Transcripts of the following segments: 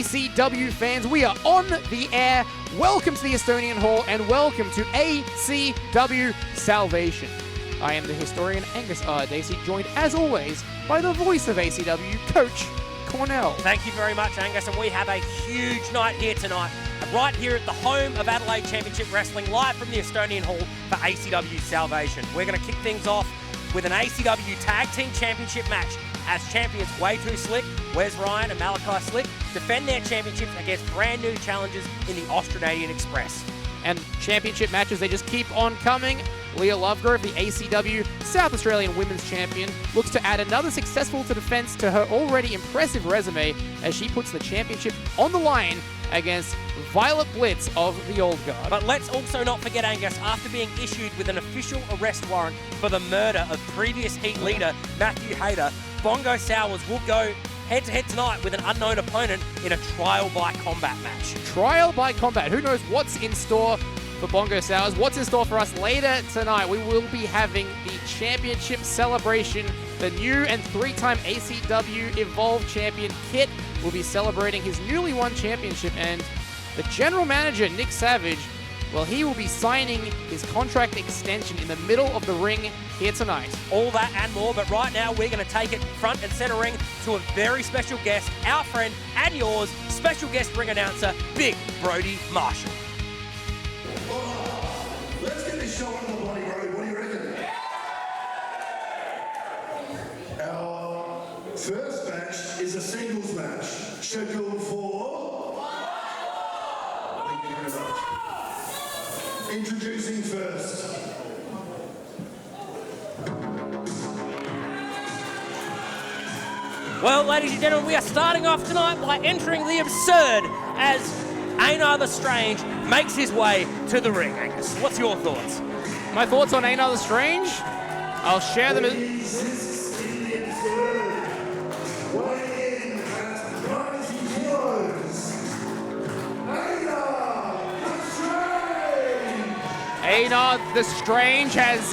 ACW fans, we are on the air. Welcome to the Estonian Hall and welcome to ACW Salvation. I am the historian Angus R. Dacey, joined as always by the voice of ACW, Coach Cornell. Thank you very much, Angus, and we have a huge night here tonight, right here at the home of Adelaide Championship Wrestling, live from the Estonian Hall for ACW Salvation. We're going to kick things off with an ACW Tag Team Championship match as champions Way Too Slick, Wes Ryan and Malachi Slick defend their championships against brand new challengers in the Australian Express. And championship matches, they just keep on coming. Leah Lovegrove, the ACW South Australian Women's Champion, looks to add another successful defense to her already impressive resume as she puts the championship on the line against Violet Blitz of the Old Guard. But let's also not forget, Angus, after being issued with an official arrest warrant for the murder of previous Heat leader Matthew Hayter, Bongo Sowers will go head-to-head tonight with an unknown opponent in a trial by combat match. Trial by combat. Who knows what's in store for Bongo Sowers? What's in store for us later tonight? We will be having the championship celebration. The new and three-time ACW Evolve Champion Kit will be celebrating his newly won championship, and the general manager, Nick Savage, well, he will be signing his contract extension in the middle of the ring here tonight. All that and more, but right now we're going to take it front and center ring to a very special guest, our friend and yours, special guest ring announcer, Big Brody Marshall. Let's get this show on the bloody road. What do you reckon? Our first match is a singles match, scheduled for... Thank you very much. Introducing first. Well, ladies and gentlemen, we are starting off tonight by entering the absurd as Einar the Strange makes his way to the ring. Angus, what's your thoughts? My thoughts on Einar the Strange? I'll share them. This is in the absurd. Weighing in at 90 kilos. Einar the Strange has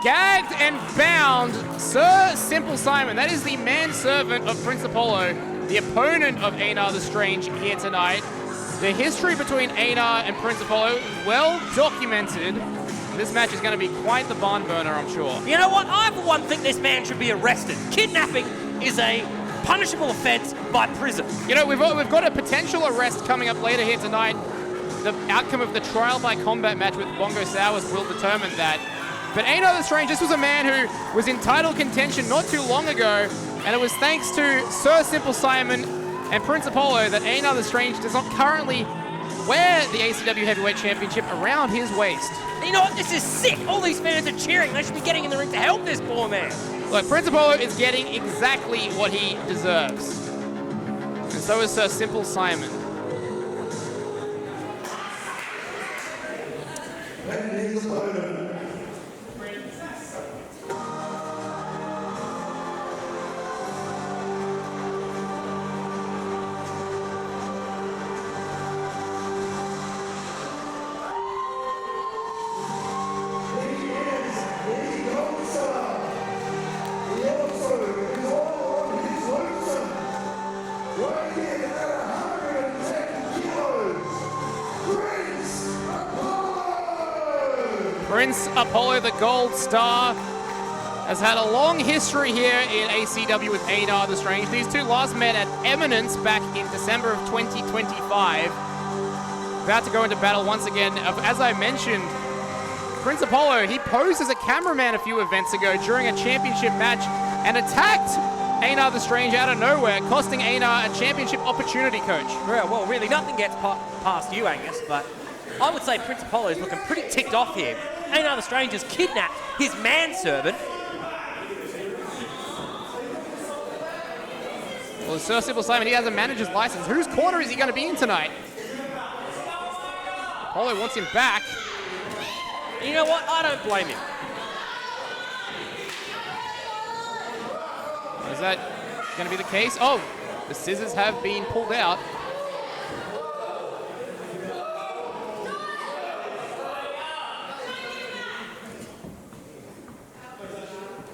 gagged and bound Sir Simple Simon. That is the manservant of Prince Apollo, the opponent of Einar the Strange here tonight. The history between Einar and Prince Apollo, well documented. This match is going to be quite the barn burner, I'm sure. You know what? I, for one, think this man should be arrested. Kidnapping is a punishable offense by prison. You know, we've got a potential arrest coming up later here tonight. The outcome of the trial by combat match with Bongo Sowers will determine that. But Einar the Strange, this was a man who was in title contention not too long ago, and it was thanks to Sir Simple Simon and Prince Apollo that Einar the Strange does not currently wear the ACW Heavyweight Championship around his waist. You know what? This is sick. All these fans are cheering. They should be getting in the ring to help this poor man. Look, Prince Apollo is getting exactly what he deserves. And so is Sir Simple Simon. And his opponent. Prince Apollo, the Gold Star, has had a long history here in ACW with Einar the Strange. These two last met at Eminence back in December of 2025. About to go into battle once again. As I mentioned, Prince Apollo, he posed as a cameraman a few events ago during a championship match and attacked Einar the Strange out of nowhere, costing Einar a championship opportunity, Coach. Well, really, nothing gets past you, Angus, but I would say Prince Apollo is looking pretty ticked off here. Einar the Strange has kidnapped his manservant. Well, Sir Simple Simon, he has a manager's license. Whose corner is he going to be in tonight? Apollo wants him back. You know what? I don't blame him. Is that going to be the case? Oh, the scissors have been pulled out.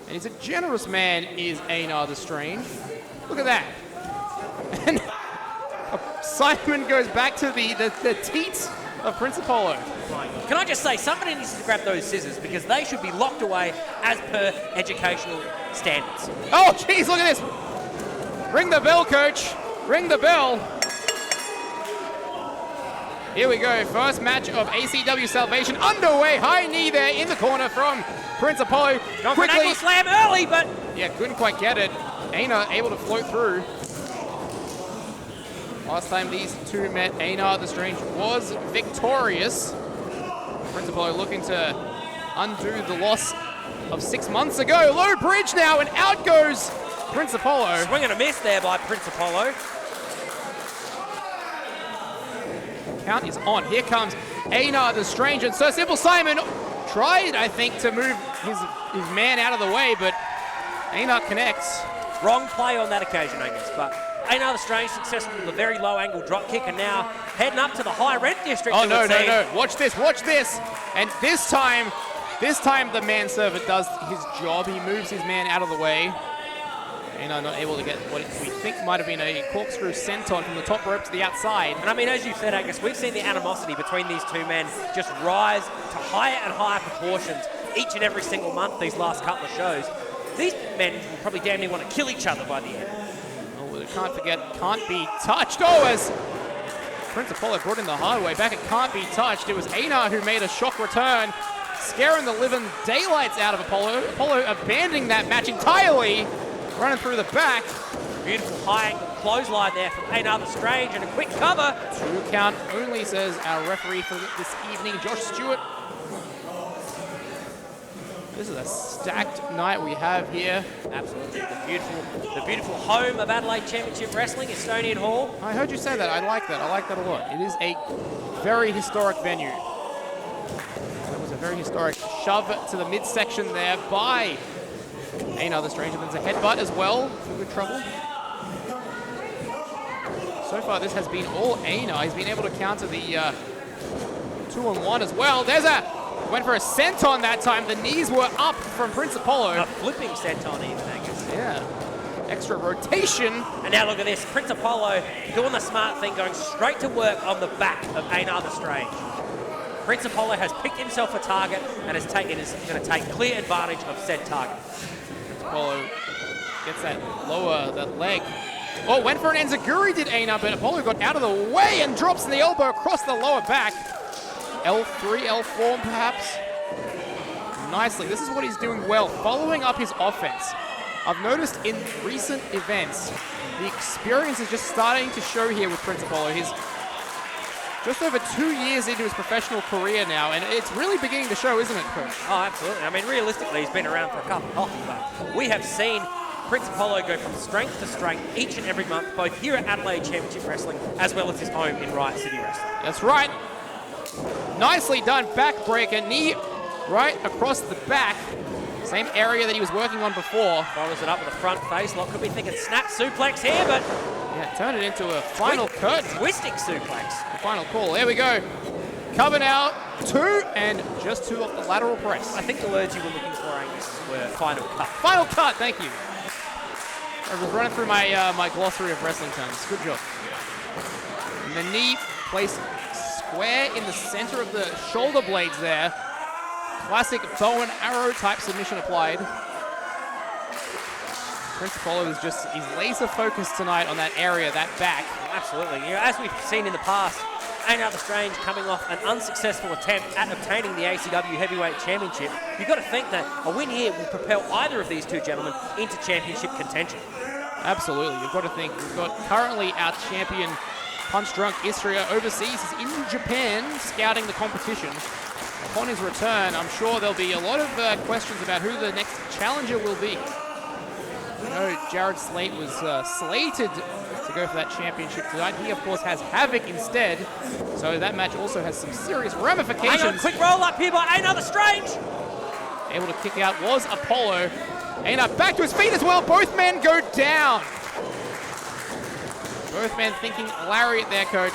And he's a generous man, is Einar the Strange. Look at that. And Simon goes back to the teats of Prince Apollo. Can I just say, somebody needs to grab those scissors because they should be locked away as per educational standards. Oh, jeez, look at this. Ring the bell, coach. Ring the bell. Here we go. First match of ACW Salvation underway. High knee there in the corner from Prince Apollo. Gone for an ankle slam early, but... Yeah, couldn't quite get it. Aina able to float through. Last time these two met, Aina the Strange was victorious. Prince Apollo looking to undo the loss of 6 months ago. Low bridge now, and out goes Prince Apollo. Swing and a miss there by Prince Apollo. Count is on. Here comes Aina the Strange, and Sir Simple Simon tried, I think, to move his man out of the way, but Aina connects. Wrong play on that occasion, I guess, but Aina the Strange successful with a very low angle drop kick, and now heading up to the high rent district. Oh, no. Watch this. And this time the manservant does his job. He moves his man out of the way. Aina not able to get what we think might have been a corkscrew senton from the top rope to the outside. And I mean, as you said, Angus, we've seen the animosity between these two men just rise to higher and higher proportions each and every single month these last couple of shows. These men will probably damn near want to kill each other by the end. Oh, we can't forget, can't be touched. Oh, as Prince Apollo brought in the hard way back, it can't be touched. It was Aina who made a shock return, scaring the living daylights out of Apollo. Apollo abandoning that match entirely, running through the back. Beautiful high angle clothesline there from Aina the Strange, and a quick cover. 2 count only, says our referee for this evening, Josh Stewart. This is a stacked night we have here. Absolutely, the beautiful home of Adelaide Championship Wrestling, Estonian Hall. I heard you say that. I like that. I like that a lot. It is a very historic venue. That was a very historic shove to the midsection there by Aina the Strange. There's a headbutt as well for good trouble. So far, this has been all Aina. He's been able to counter the 2-on-1 as well. Went for a senton that time. The knees were up from Prince Apollo. A flipping senton even, Angus. Yeah. Extra rotation. And now look at this. Prince Apollo doing the smart thing, going straight to work on the back of Aina the Strange. Prince Apollo has picked himself a target and is going to take clear advantage of said target. Prince Apollo gets that leg. Oh, went for an enziguri, did Aina, but Apollo got out of the way and drops the elbow across the lower back. L3, L4 perhaps. Nicely. This is what he's doing well, following up his offense. I've noticed in recent events, the experience is just starting to show here with Prince Apollo. He's just over 2 years into his professional career now, and it's really beginning to show, isn't it, Coach? Oh, absolutely. I mean, realistically, he's been around for a couple of months, but we have seen Prince Apollo go from strength to strength each and every month, both here at Adelaide Championship Wrestling, as well as his home in Riot City Wrestling. That's right. Nicely done, backbreaker, knee right across the back. Same area that he was working on before. Follows it up with a front face lock. Could be thinking snap suplex here, but... Yeah, turn it into a final curtain. Twisting suplex. The final call, there we go. Cover now, 2, and just 2 off the lateral press. I think the words you were looking for, Angus, were final cut. Final cut, thank you. I was running through my my glossary of wrestling terms. Good job. And the knee placed square in the center of the shoulder blades there. Classic bow and arrow type submission applied. Prince Apollo is he's laser focused tonight on that area, that back. Absolutely. You know, as we've seen in the past, Aina the Strange coming off an unsuccessful attempt at obtaining the ACW Heavyweight Championship. You've got to think that a win here will propel either of these two gentlemen into championship contention. Absolutely. You've got to think, we've got currently our champion, Punch Drunk Istria, overseas. He's in Japan scouting the competition. Upon his return, I'm sure there'll be a lot of questions about who the next challenger will be. I know Jared Slate was slated to go for that championship tonight. He, of course, has Havoc instead. So that match also has some serious ramifications. Hang on, quick roll up here by Aina the Strange. Able to kick out was Apollo. Aina back to his feet as well. Both men go down. Both men thinking lariat there, Coach.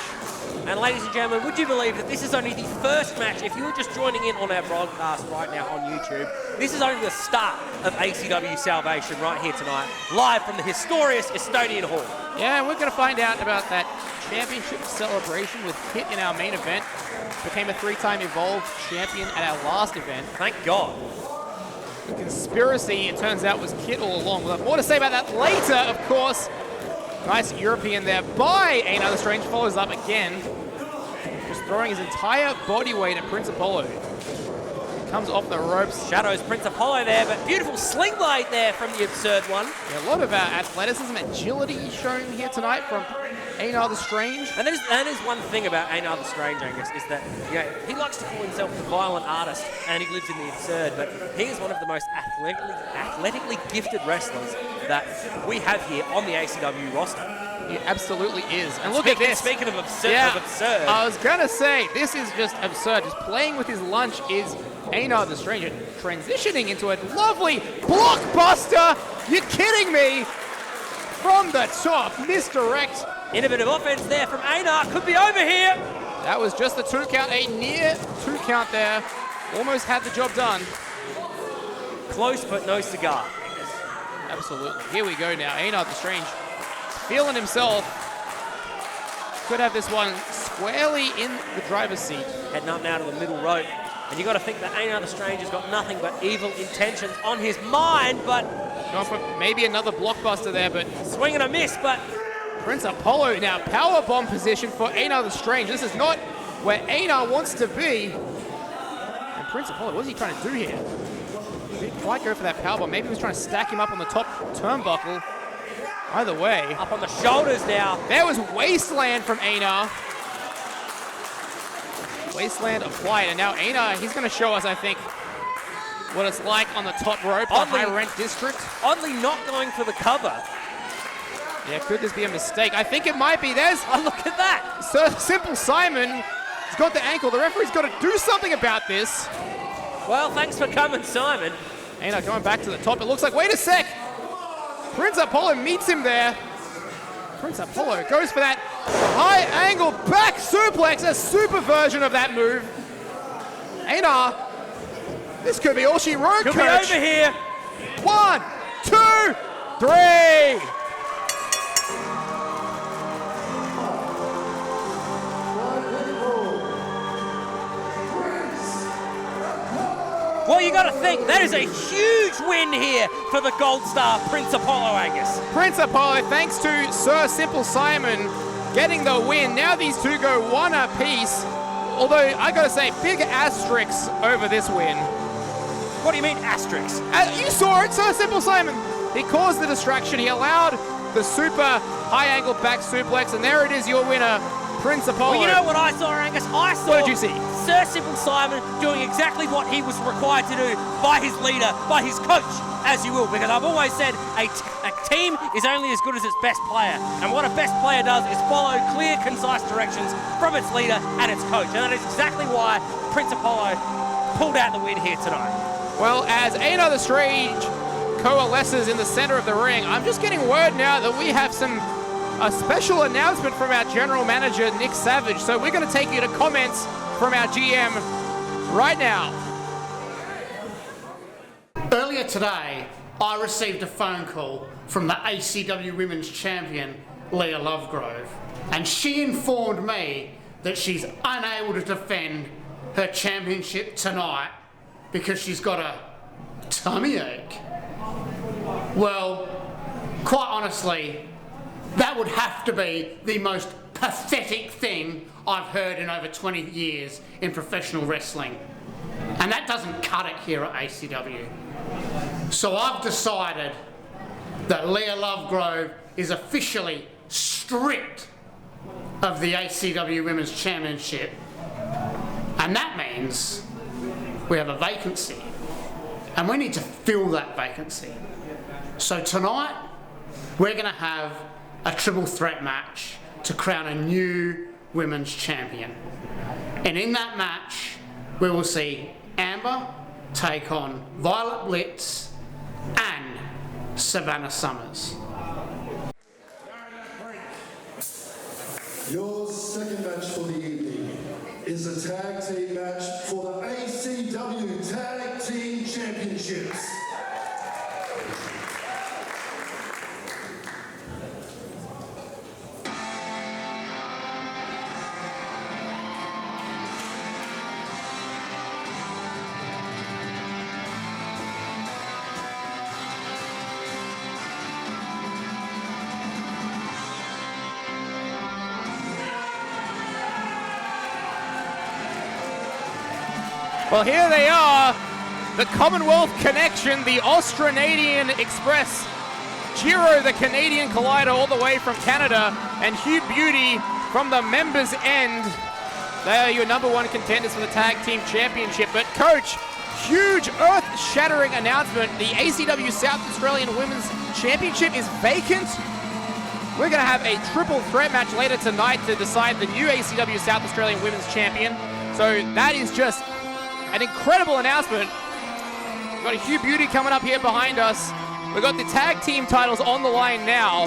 And ladies and gentlemen, would you believe that this is only the first match? If you were just joining in on our broadcast right now on YouTube, this is only the start of ACW Salvation right here tonight, live from the historious Estonian Hall. Yeah, and we're going to find out about that championship celebration with Kit in our main event. Became a 3-time Evolve Champion at our last event. Thank God. The conspiracy, it turns out, was Kit all along. We'll have more to say about that later, of course. Nice European there by Another Strange. Follows up again. Just throwing his entire body weight at Prince Apollo. Comes off the ropes. Shadows Prince Apollo there, but beautiful sling blade there from the Absurd One. Yeah, a lot of athleticism, agility shown here tonight from Einar the Strange. And that is one thing about Einar the Strange, Angus, is that he likes to call himself the violent artist, and he lives in the absurd, but he is one of the most athletically gifted wrestlers that we have here on the ACW roster. He absolutely is. And look at this. Speaking of absurd, I was going to say, this is just absurd. Just playing with his lunch is Einar the Strange, transitioning into a lovely blockbuster. You're kidding me? From the top, misdirect. Innovative offense there from Einar. Could be over here. That was just the 2 count, a near 2 count there. Almost had the job done. Close, but no cigar. Absolutely. Here we go now. Einar the Strange feeling himself. Could have this one squarely in the driver's seat. Heading up now to the middle rope. And you got to think that Einar the Strange has got nothing but evil intentions on his mind, but... Going for maybe another blockbuster there, but... Swing and a miss, but... Prince Apollo now, powerbomb position for Einar the Strange. This is not where Einar wants to be. And Prince Apollo, what is he trying to do here? He didn't quite go for that powerbomb. Maybe he was trying to stack him up on the top turnbuckle. Either way. Up on the shoulders now. There was Wasteland from Einar. Wasteland applied, and now Einar, he's going to show us, I think, what it's like on the top rope, the high rent district. Oddly not going for the cover. Yeah, could this be a mistake? I think it might be. There's, oh, look at that. So Simple Simon has got the ankle. The referee's got to do something about this. Well, thanks for coming, Simon. Einar going back to the top. It looks like, wait a sec. Prince Apollo meets him there. Prince Apollo goes for that high angle back suplex, a super version of that move. Einar, this could be all she wrote, Could Coach. be over here. 1, 2, 3. Well, you got to think, that is a huge win here for the Gold Star Prince Apollo, Angus. Prince Apollo, thanks to Sir Simple Simon getting the win. Now these two go one apiece. Although, I got to say, big asterisks over this win. What do you mean, asterisks? You saw it, Sir Simple Simon. He caused the distraction. He allowed the super high angle back suplex, and there it is, your winner, Prince Apollo. Well, you know what I saw, Angus? I saw What did you see? Sir Simple Simon doing exactly what he was required to do by his leader, by his coach, as you will, because I've always said a team is only as good as its best player, and what a best player does is follow clear, concise directions from its leader and its coach, and that is exactly why Prince Apollo pulled out the win here tonight. Well, as Einar the Strange coalesces in the center of the ring, I'm just getting word now that we have a special announcement from our general manager, Nick Savage. So we're going to take you to comments from our GM right now. Earlier today, I received a phone call from the ACW Women's Champion, Leah Lovegrove, and she informed me that she's unable to defend her championship tonight because she's got a tummy ache. Well, quite honestly, that would have to be the most pathetic thing I've heard in over 20 years in professional wrestling. And that doesn't cut it here at ACW. So I've decided that Leah Lovegrove is officially stripped of the ACW Women's Championship. And that means we have a vacancy. And we need to fill that vacancy. So tonight, we're going to have a triple threat match to crown a new women's champion. And in that match, we will see Amber take on Violet Blitz and Savannah Summers. Your second match for the evening is a tag team match for the ACW Tag Team Championships. Well, here they are, the Commonwealth Connection, the Australasian Express, Giro, the Canadian Collider, all the way from Canada, and Hugh Beauty from the members' end. They are your number one contenders for the Tag Team Championship. But, Coach, huge earth-shattering announcement. The ACW South Australian Women's Championship is vacant. We're going to have a triple threat match later tonight to decide the new ACW South Australian Women's Champion. So that is just an incredible announcement. We've got a Hugh Beauty coming up here behind us. We've got the tag team titles on the line now.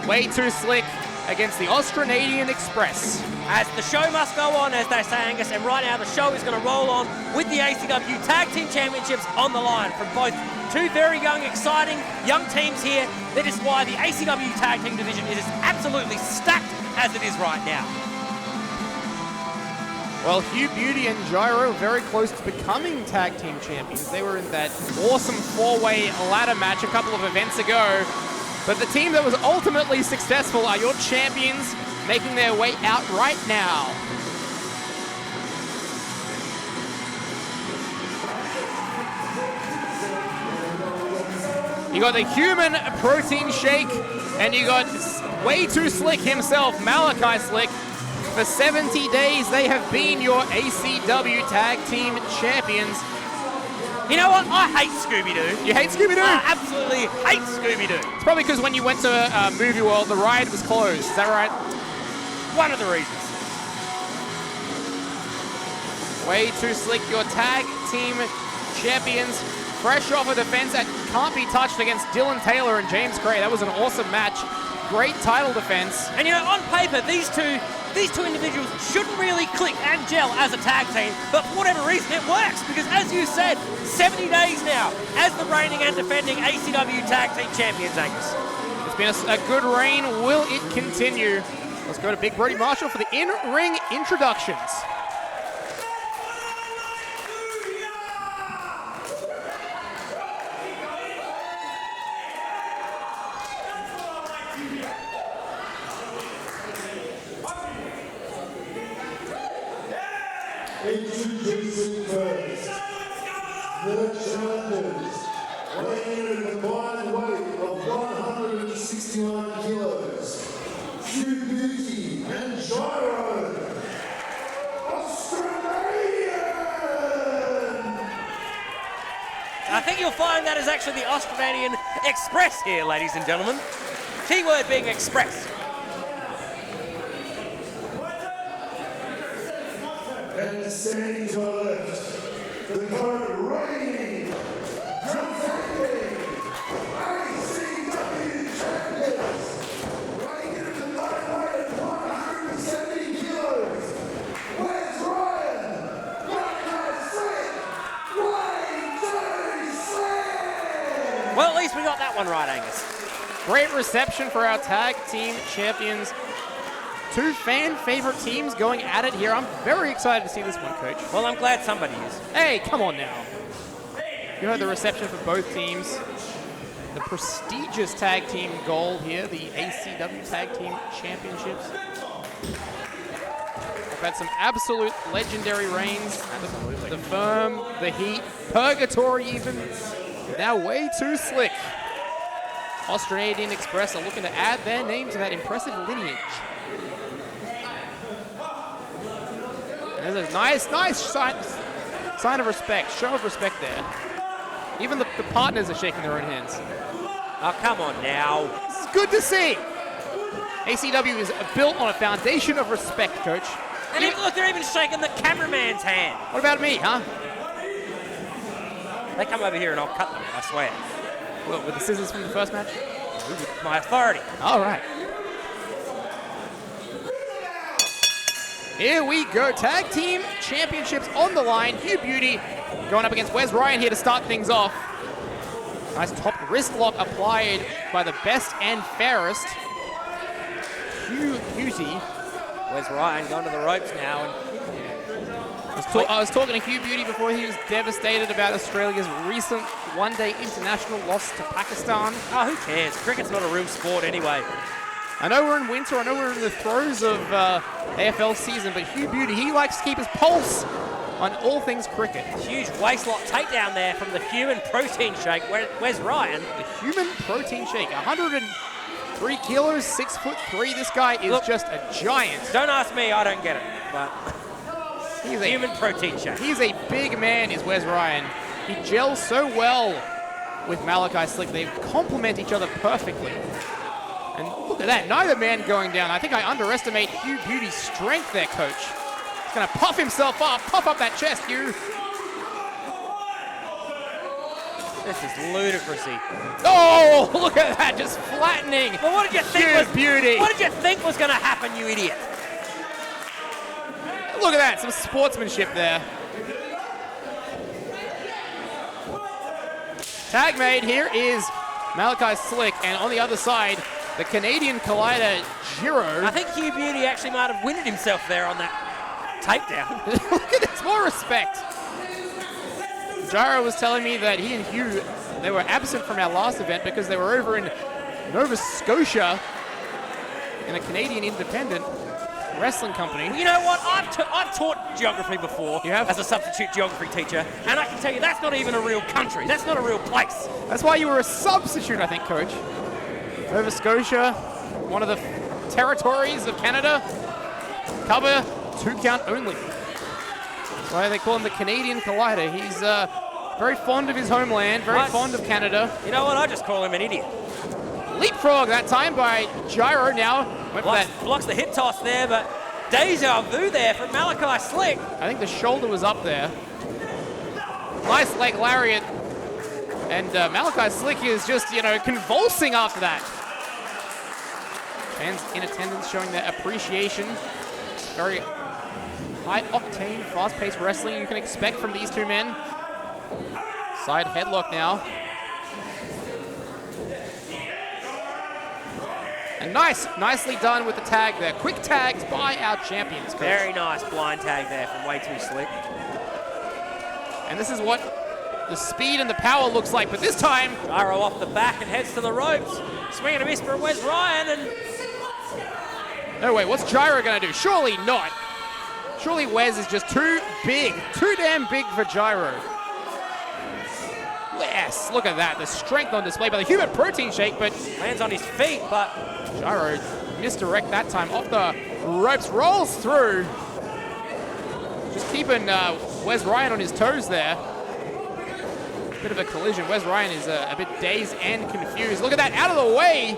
Way Too Slick against the Australasian Express. As the show must go on, as they say, Angus, and right now the show is going to roll on with the ACW Tag Team Championships on the line from both two very young, exciting young teams here. That is why the ACW Tag Team division is absolutely stacked as it is right now. Well, Hugh Beauty and Gyro very close to becoming tag team champions. They were in that awesome four-way ladder match a couple of events ago. But the team that was ultimately successful are your champions, making their way out right now. You got the human protein shake, and you got Way Too Slick himself, Malachi Slick. For 70 days, they have been your ACW Tag Team Champions. You know what? I hate Scooby-Doo. You hate Scooby-Doo? I absolutely hate Scooby-Doo. It's probably because when you went to Movie World, the ride was closed. Is that right? One of the reasons. Way Too Slick, your Tag Team Champions. Fresh off a defense that can't be touched against Dylan Taylor and James Gray. That was an awesome match. Great title defense. And you know, on paper, these two individuals shouldn't really click and gel as a tag team, but for whatever reason it works, because as you said, 70 days now as the reigning and defending ACW Tag Team Champions, Angus. It's been a good reign. Will it continue? Let's go to Big Brody Marshall for the in-ring introductions. Introducing first, the challengers, weighing in a combined weight of 161 kilos, Hugh Beauty and Gyro, Australasian! I think you'll find that is actually the Australasian Express here, ladies and gentlemen. Keyword being Express. And standing to our left, the current reigning, defending ACW champions, weighing in at a combined weight of 170 kilos. Where's Ryan? Malachi Slick, Way Too Slick! Well, at least we got that one right, Angus. Great reception for our Tag Team Champions. Two fan-favorite teams going at it here. I'm very excited to see this one, Coach. Well, I'm glad somebody is. Hey, come on now. You heard the reception for both teams. The prestigious tag team goal here, the ACW Tag Team Championships. We've had some absolute legendary reigns. Absolutely. The Firm, the Heat, Purgatory even. Now Way Too Slick. Australasian Express are looking to add their name to that impressive lineage. There's a nice sign of respect, show of respect there. Even the partners are shaking their own hands. Oh, come on now. It's good to see. ACW is built on a foundation of respect, Coach. And even, look, they're even shaking the cameraman's hand. What about me, huh? They come over here and I'll cut them, I swear. Well, with the scissors from the first match? With my authority. All right. Here we go. Tag team championships on the line. Hugh Beauty going up against Wes Ryan here to start things off. Nice top wrist lock applied by the best and fairest. Hugh Beauty. Wes Ryan going to the ropes now. And I was talking to Hugh Beauty before. He was devastated about Australia's recent one-day international loss to Pakistan. oh, who cares? Cricket's not a real sport anyway. I know we're in winter. I know we're in the throes of AFL season, but Hugh Beauty, he likes to keep his pulse on all things cricket. Huge waistlock takedown there from the human protein shake. Wes Ryan. The human protein shake, 103 kilos, 6'3". This guy is just a giant. Don't ask me, I don't get it. But He's human protein shake. He's a big man, is Wes Ryan. He gels so well with Malachi Slick. They complement each other perfectly. And look at that, neither man going down. I think I underestimate Hugh Beauty's strength there, coach. He's gonna puff himself up, puff up that chest, Hugh. This is ludicrousy. Oh, look at that, just flattening. But what did you think Hugh Beauty. What did you think was going to happen, you idiot? Look at that, some sportsmanship there. Tag made, here is Malachi Slick, and on the other side, the Canadian Collider, Giro. I think Hugh Beauty actually might have winded himself there on that takedown. Look at this, more respect. Gyro was telling me that he and Hugh, they were absent from our last event because they were over in Nova Scotia in a Canadian independent wrestling company. You know what? I've taught geography before. You have? As a substitute geography teacher, and I can tell you that's not even a real country. That's not a real place. That's why you were a substitute, I think, coach. Nova Scotia, one of the territories of Canada. Cover 2 count only. That's why they call him the Canadian Collider. He's very fond of his homeland, very fond of Canada. You know what? I just call him an idiot. Leapfrog that time by Gyro now. Went for that. Blocks the hip toss there, but deja vu there from Malachi Slick. I think the shoulder was up there. Nice leg lariat. And Malachi Slick is just, convulsing after that. Fans in attendance showing their appreciation. Very high-octane, fast-paced wrestling you can expect from these two men. Side headlock now. And nicely done with the tag there. Quick tags by our champions, coach. Very nice blind tag there from Way Too Slick. And this is what the speed and the power looks like, but this time... Gyro off the back and heads to the ropes. Swing and a miss for Wes Ryan, and... No way, what's Gyro gonna do? Surely not. Surely Wes is just too big, too damn big for Gyro. Yes, look at that, the strength on display by the human protein shake, but... Lands on his feet, but... Gyro misdirect that time, off the ropes, rolls through. Just keeping Wes Ryan on his toes there. Bit of a collision. Wes Ryan is a bit dazed and confused. Look at that, out of the way.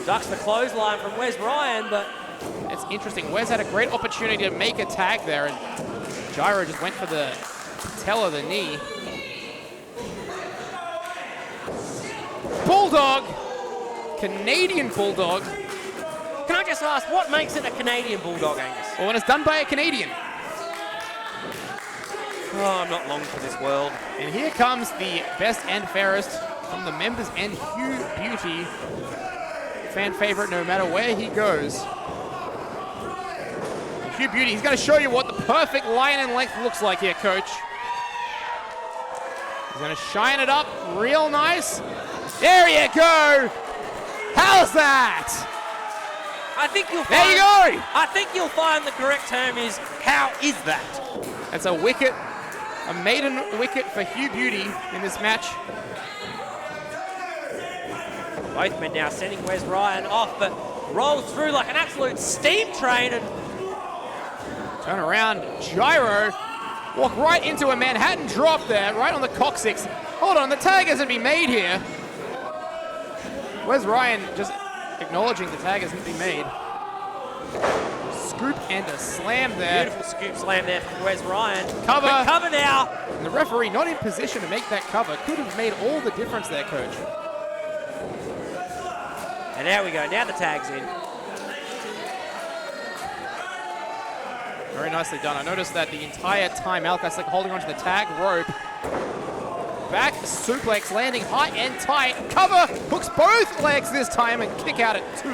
Ducks the clothesline from Wes Ryan, but... It's interesting. Wes had a great opportunity to make a tag there, and Gyro just went for the tail of the knee. Bulldog! Canadian Bulldog. Can I just ask, what makes it a Canadian Bulldog, Angus? Well, when it's done by a Canadian. Oh, I'm not long for this world. And here comes the best and fairest from the members and Hugh Beauty. Fan favorite no matter where he goes. Hugh Beauty, he's going to show you what the perfect line and length looks like here, coach. He's going to shine it up real nice. There you go. How's that? I think you'll There you go. I think you'll find the correct term is, how is that? That's a wicket, a maiden wicket for Hugh Beauty in this match. Both men now sending Wes Ryan off, but rolls through like an absolute steam train and... Turn around, Gyro. Walk right into a Manhattan drop there, right on the coccyx. Hold on, the tag hasn't been made here. Wes Ryan just acknowledging the tag hasn't been made. Scoop and a slam there. Beautiful scoop slam there from Wes Ryan. Cover. Quick cover now. And the referee not in position to make that cover. Could have made all the difference there, coach. And there we go, now the tag's in. Very nicely done. I noticed that the entire time Malachi Slick holding onto the tag rope. Back suplex, landing high and tight. Cover, hooks both legs this time and kick out at 2.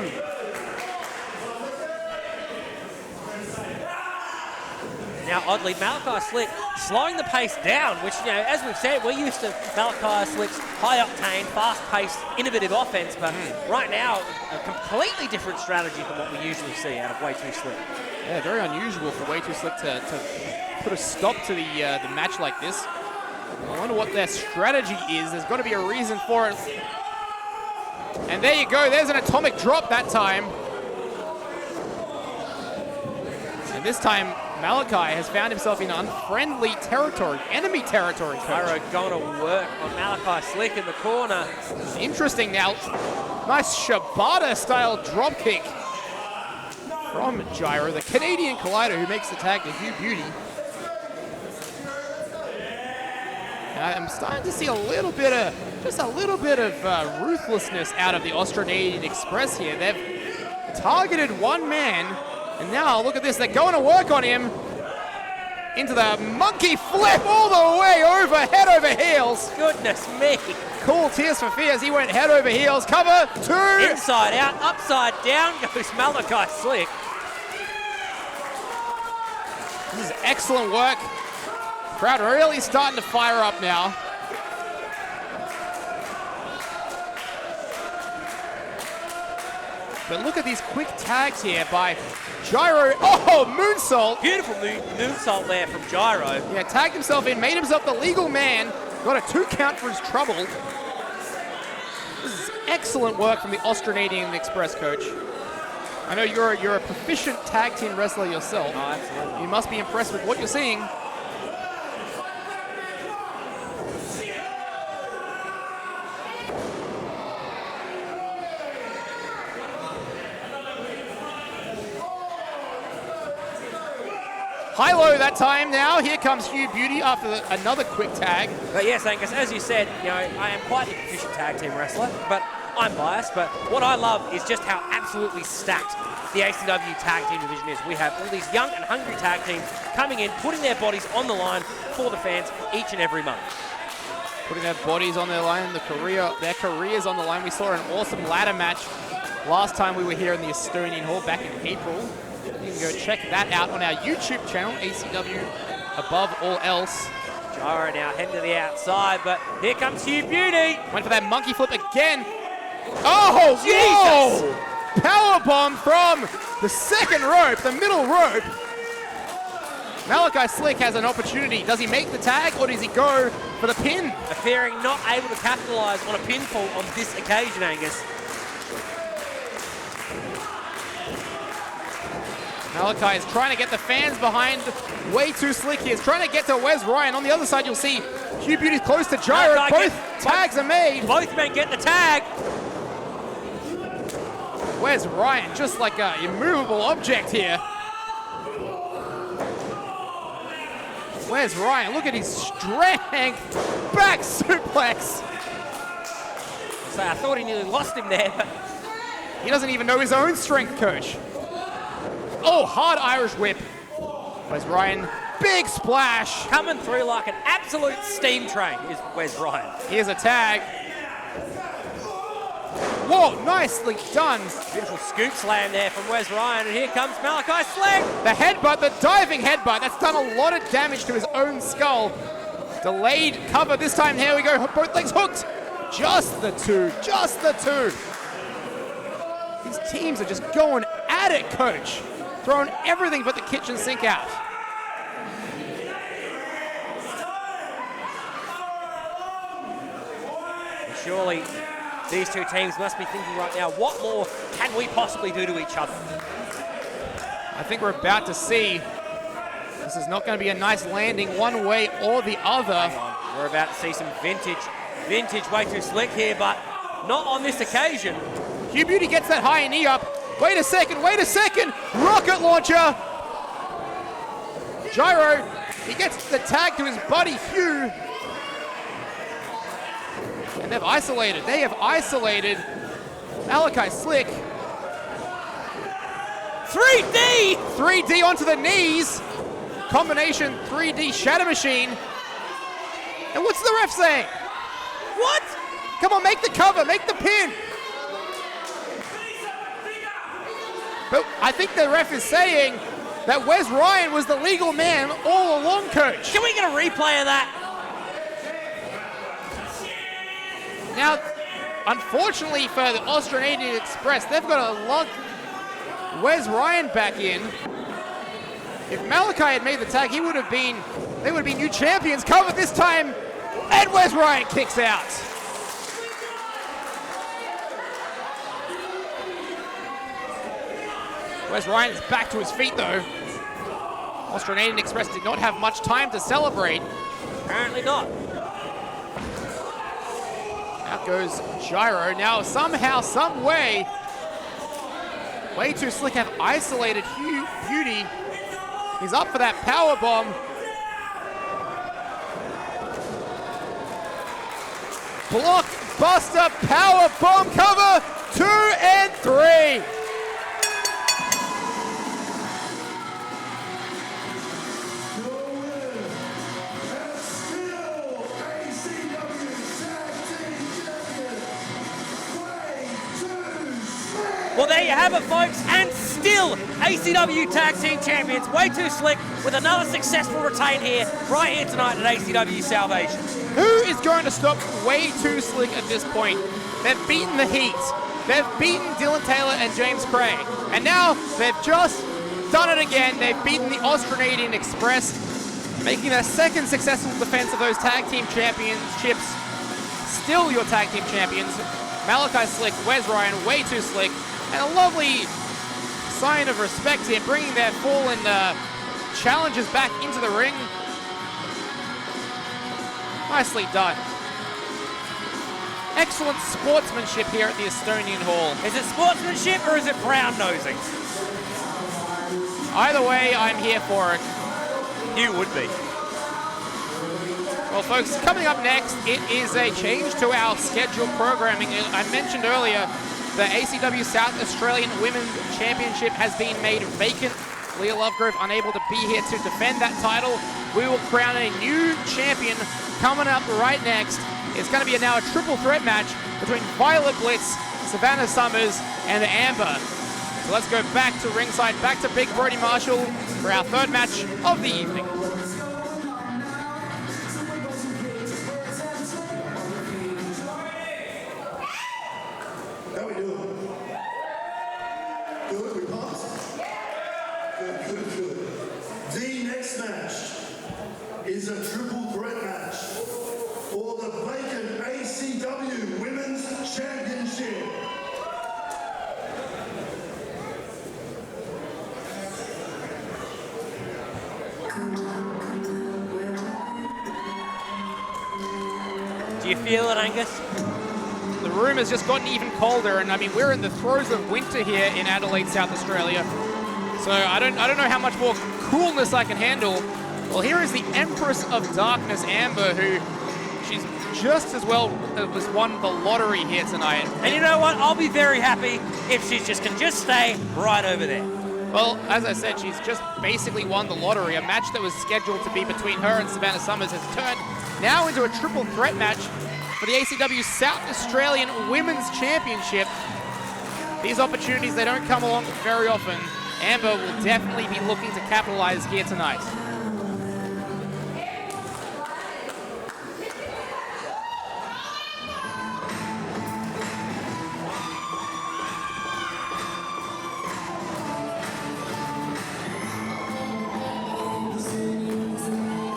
Now, oddly, Malachi Slick slowing the pace down, which, you know, as we've said, we're used to Malachi Slick's high-octane, fast-paced, innovative offense, but right now, a completely different strategy from what we usually see out of Way Too Slick. Yeah, very unusual for Way Too Slick to put a stop to the match like this. I wonder what their strategy is. There's got to be a reason for it. And there you go. There's an atomic drop that time. And this time, Malachi has found himself in unfriendly territory, enemy territory. Gyro going to work on Malachi Slick in the corner. Interesting now. Nice Shibata-style dropkick from Gyro, the Canadian Collider who makes the tag to Hugh Beauty. I'm starting to see a little bit of ruthlessness out of the Australian Express here. They've targeted one man, and now look at this. They're going to work on him into the monkey flip all the way over, head over heels. Goodness me. Cool Tears for Fears. He went head over heels. Cover 2. Inside out, upside down goes Malachi Slick. This is excellent work. Crowd really starting to fire up now. But look at these quick tags here by Gyro. Oh, moonsault. Beautiful moonsault there from Gyro. Yeah, tagged himself in, made himself the legal man. Got a 2 count for his trouble. This is excellent work from the Australian Express coach. I know you're a proficient tag team wrestler yourself. Oh, absolutely. You must be impressed with what you're seeing. High-low that time now. Here comes Hugh Beauty after another quick tag. But yes, Angus, as you said, you know, I am quite a proficient tag team wrestler, but I'm biased. But what I love is just how absolutely stacked the ACW tag team division is. We have all these young and hungry tag teams coming in, putting their bodies on the line for the fans each and every month. Putting their bodies on their line, their careers on the line. We saw an awesome ladder match last time we were here in the Estonian Hall back in April. You can go check that out on our YouTube channel, ACW Above All Else. Gyro now heading to the outside, but here comes Hugh Beauty. Went for that monkey flip again. Oh, Jesus! Whoa! Powerbomb from the second rope, the middle rope. Malachi Slick has an opportunity. Does he make the tag or does he go for the pin? Appearing not able to capitalize on a pinfall on this occasion, Angus. Malachi is trying to get the fans behind. Way Too Slick. He is trying to get to Wes Ryan. On the other side, you'll see Hugh Beauty's close to Gyro. Both tags are made. Both men get the tag. Wes Ryan, just like an immovable object here. Where's Ryan? Look at his strength. Back suplex. So I thought he nearly lost him there, but he doesn't even know his own strength, coach. Oh, hard Irish whip. Where's Ryan? Big splash. Coming through like an absolute steam train is Wes Ryan. Here's a tag. Whoa, nicely done. Beautiful scoop slam there from Wes Ryan, and here comes Malachi Slick. The headbutt, the diving headbutt, that's done a lot of damage to his own skull. Delayed cover this time. Here we go, both legs hooked. Just the two, just the two. These teams are just going at it, coach. Throwing everything but the kitchen sink out. And surely these two teams must be thinking right now, what more can we possibly do to each other? I think we're about to see. This is not going to be a nice landing one way or the other. Hang on. We're about to see some vintage Way Too Slick here, but not on this occasion. Hugh Beauty gets that high knee up. Wait a second. Rocket launcher. Gyro, he gets the tag to his buddy Hugh. And they have isolated Malachi Slick. 3D! 3D onto the knees. Combination 3D shatter machine. And what's the ref saying? What? Come on, make the cover, make the pin. But I think the ref is saying that Wes Ryan was the legal man all along, coach. Can we get a replay of that? Now, unfortunately for the Australian Express, they've got to log Wes Ryan back in. If Malachi had made the tag, they would have been new champions. Covered this time, and Wes Ryan kicks out. Wes Ryan is back to his feet though. Australian Express did not have much time to celebrate. Apparently not. Out goes Gyro. Now somehow, some way, Way Too Slick have isolated Beauty. He's up for that power bomb. Blockbuster power bomb cover, 2 and 3. Well, there you have it, folks, and still ACW Tag Team Champions, Way Too Slick, with another successful retain here, right here tonight at ACW Salvation. Who is going to stop Way Too Slick at this point? They've beaten the Heat. They've beaten Dylan Taylor and James Craig. And now they've just done it again. They've beaten the Australian Express, making their second successful defense of those tag team championships. Still your tag team champions. Malachi Slick, Wes Ryan, Way Too Slick. And a lovely sign of respect here, bringing their fallen challengers back into the ring. Nicely done. Excellent sportsmanship here at the Estonian Hall. Is it sportsmanship or is it brown nosing? Either way, I'm here for it. You would be. Well, folks, coming up next, it is a change to our scheduled programming. I mentioned earlier, the ACW South Australian Women's Championship has been made vacant. Leah Lovegrove unable to be here to defend that title. We will crown a new champion coming up right next. It's going to be now a triple threat match between Violet Blitz, Savannah Summers, and Amber. So let's go back to ringside, back to Big Brody Marshall for our third match of the evening. How we doing? Good, we pumped? Good. The next match is a triple threat match for the vacant ACW Women's Championship. Do you feel it, Angus? The room has just gotten even colder, and I mean, we're in the throes of winter here in Adelaide, South Australia. So I don't know how much more coolness I can handle. Well, here is the Empress of Darkness, Amber, who she's just as well as won the lottery here tonight. And you know what? I'll be very happy if she can just stay right over there. Well, as I said, she's just basically won the lottery. A match that was scheduled to be between her and Savannah Summers has turned now into a triple threat match for the ACW South Australian Women's Championship. These opportunities, they don't come along very often. Amber will definitely be looking to capitalize here tonight.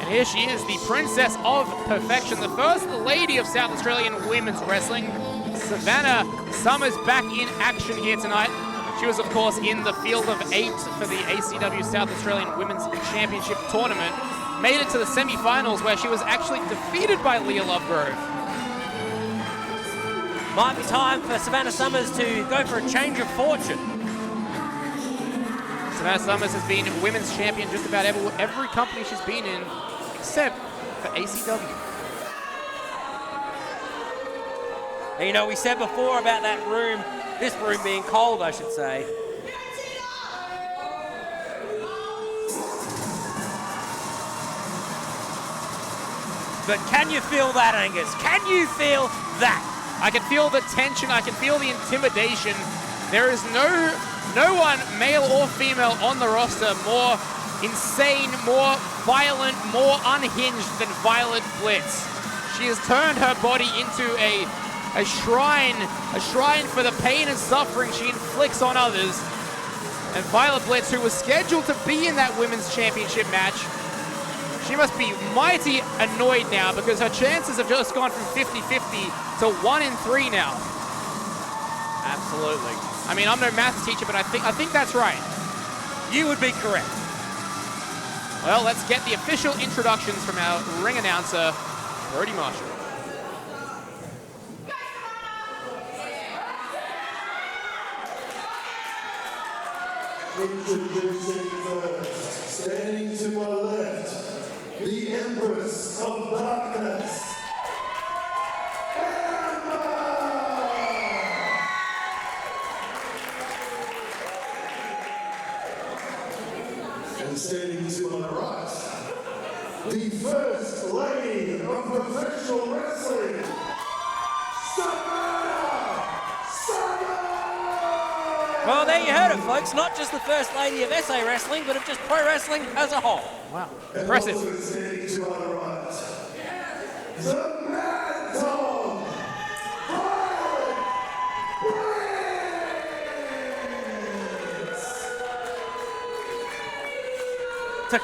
Here she is, the Princess of Perfection, the first lady of South Australian Women's Wrestling. Savannah Summers back in action here tonight. She was, of course, in the field of 8 for the ACW South Australian Women's Championship tournament. Made it to the semi-finals where she was actually defeated by Leah Lovegrove. Might be time for Savannah Summers to go for a change of fortune. Savannah Summers has been women's champion just about every company she's been in, except for ACW. And you know, we said before about that room, this room being cold, I should say. but can you feel that, Angus? Can you feel that? I can feel the tension. I can feel the intimidation. There is no one, male or female, on the roster more insane, more violent, more unhinged than Violet Blitz. She has turned her body into a shrine for the pain and suffering she inflicts on others. And Violet Blitz, who was scheduled to be in that women's championship match, she must be mighty annoyed now because her chances have just gone from 50-50 to 1 in 3 now. Absolutely. I mean, I'm no maths teacher, but I think that's right. You would be correct. Well, let's get the official introductions from our ring announcer, Brody Marshall. Introducing first, standing to my left, the Empress of Darkness, and standing to my right, the First Lady of Professional Wrestling, Well, there you heard it, folks. Not just the First Lady of SA Wrestling, but of just pro wrestling as a whole. Wow, and impressive. also standing to our right, the Mad Dog, Violet Blitz. To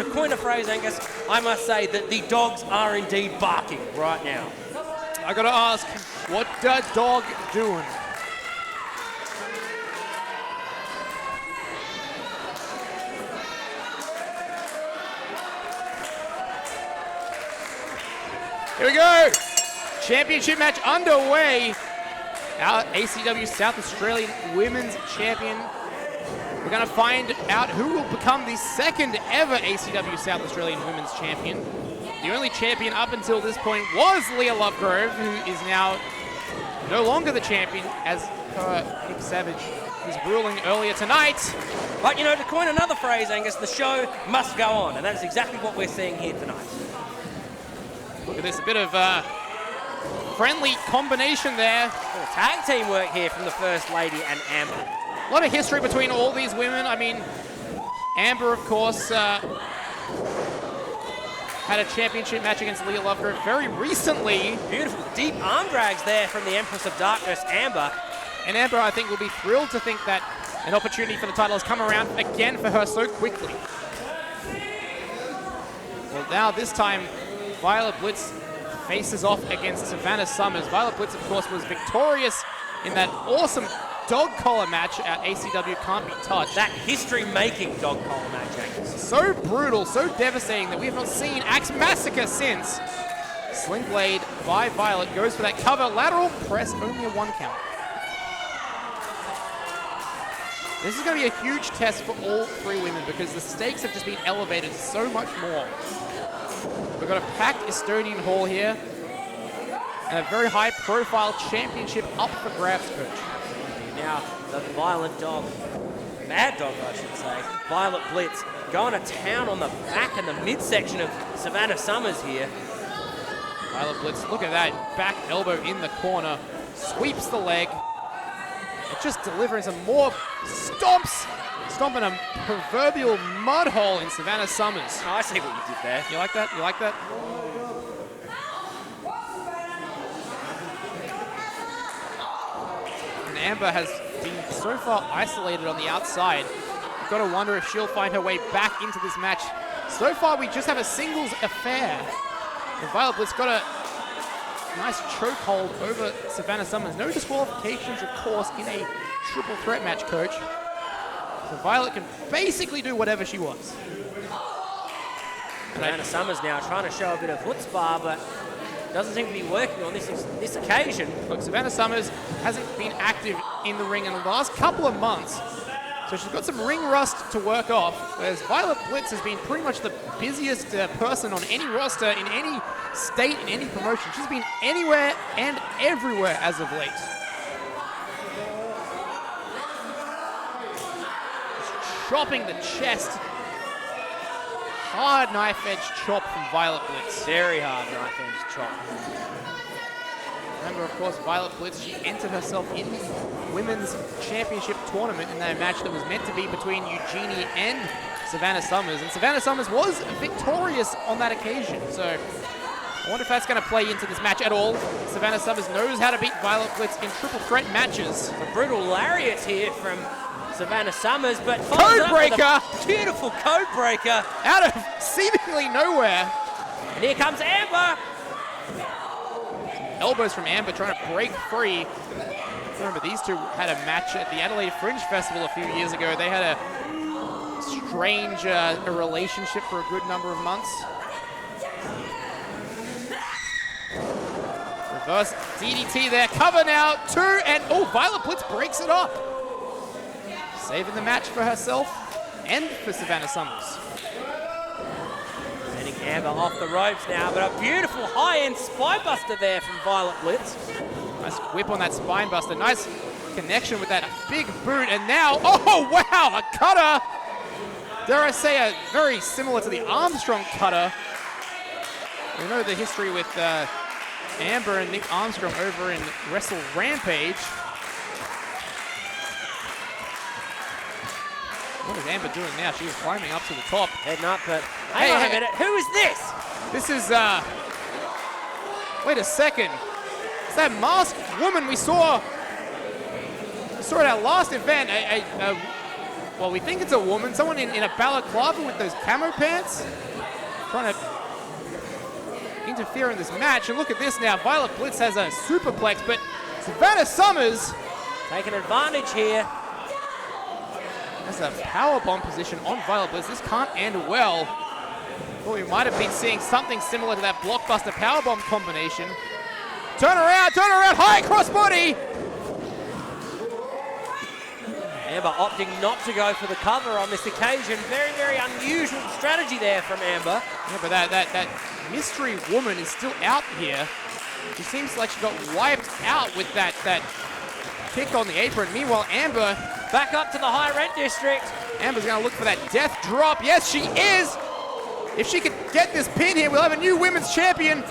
coin a phrase, Angus, I must say that the dogs are indeed barking right now. I gotta ask, what the dog doing? Here we go. Championship match underway. Our ACW South Australian Women's Champion. We're going to find out who will become the second ever ACW South Australian Women's Champion. The only champion up until this point was Leah Lovegrove, who is now no longer the champion, as per Nick Savage was ruling earlier tonight. But, you know, to coin another phrase, Angus, the show must go on, and that is exactly what we're seeing here tonight. Look at this, a bit of friendly combination there. Tag team work here from the First Lady and Amber. A lot of history between all these women. I mean, Amber, of course, had a championship match against Leah Lovegrove very recently. Beautiful deep arm drags there from the Empress of Darkness, Amber. And Amber, I think, will be thrilled to think that an opportunity for the title has come around again for her so quickly. Well, now this time, Violet Blitz faces off against Savannah Summers. Violet Blitz, of course, was victorious in that awesome dog collar match at ACW Can't Be Touched. That history-making dog collar match, Angus. So brutal, so devastating that we have not seen Axe Massacre since. Sling Blade by Violet goes for that cover. Lateral press, only a 1 count. This is going to be a huge test for all 3 women because the stakes have just been elevated so much more. We've got a packed Estonian hall here and a very high-profile championship up for grabs, Coach. Now, the violent dog, mad dog, I should say, Violet Blitz, going to town on the back and the midsection of Savannah Summers here. Violet Blitz, look at that back elbow in the corner, sweeps the leg. It just delivering some more stomps, stomping a proverbial mud hole in Savannah Summers. Oh, I see what you did there. You like that? You like that? And Amber has been so far isolated on the outside. You've got to wonder if she'll find her way back into this match. So far, we just have a singles affair. And Violet Blitz got a nice chokehold over Savannah Summers. No disqualifications, of course, in a triple threat match, Coach. So Violet can basically do whatever she wants. Savannah Summers now trying to show a bit of chutzpah, but doesn't seem to be working on this occasion. Look, Savannah Summers hasn't been active in the ring in the last couple of months, so she's got some ring rust to work off, whereas Violet Blitz has been pretty much the busiest person on any roster in any state, in any promotion. She's been anywhere and everywhere as of late. Just chopping the chest, hard knife-edge chop from Violet Blitz. Very hard knife-edge chop. Remember, of course, Violet Blitz, she entered herself in the Women's Championship tournament in that match that was meant to be between Eugenie and Savannah Summers. And Savannah Summers was victorious on that occasion. So I wonder if that's going to play into this match at all. Savannah Summers knows how to beat Violet Blitz in triple threat matches. A brutal lariat here from Savannah Summers, but Code breaker! Beautiful code breaker. Out of seemingly nowhere. And here comes Amber. Elbows from Amber trying to break free. Remember, these two had a match at the Adelaide Fringe Festival a few years ago. They had a strange relationship for a good number of months. Reverse DDT there. Cover now. 2 and oh, Violet Blitz breaks it up. Saving the match for herself and for Savannah Summers. Sending Amber off the ropes now, but a beautiful high-end spinebuster there from Violet Blitz. Nice whip on that spinebuster. Nice connection with that big boot. And now, oh wow, a cutter. Dare I say, very similar to the Armstrong cutter. We know the history with Amber and Nick Armstrong over in Wrestle Rampage. What is Amber doing now? She's climbing up to the top. Heading up, but hang on a minute. Who is this? This is, wait a second. It's that masked woman we saw at our last event. Well, we think it's a woman. Someone in a balaclava with those camo pants. Trying to interfere in this match. And look at this now. Violet Blitz has a superplex, but Savannah Summers taking advantage here. That's a powerbomb position on Violet Blitz. This can't end well. Well, we might have been seeing something similar to that blockbuster powerbomb combination. Turn around, high crossbody. Amber opting not to go for the cover on this occasion. Very, very unusual strategy there from Amber. Yeah, but that mystery woman is still out here. She seems like she got wiped out with that kick on the apron. Meanwhile, Amber back up to the high rent district. Amber's going to look for that death drop. Yes, she is. If she could get this pin here, we'll have a new women's champion.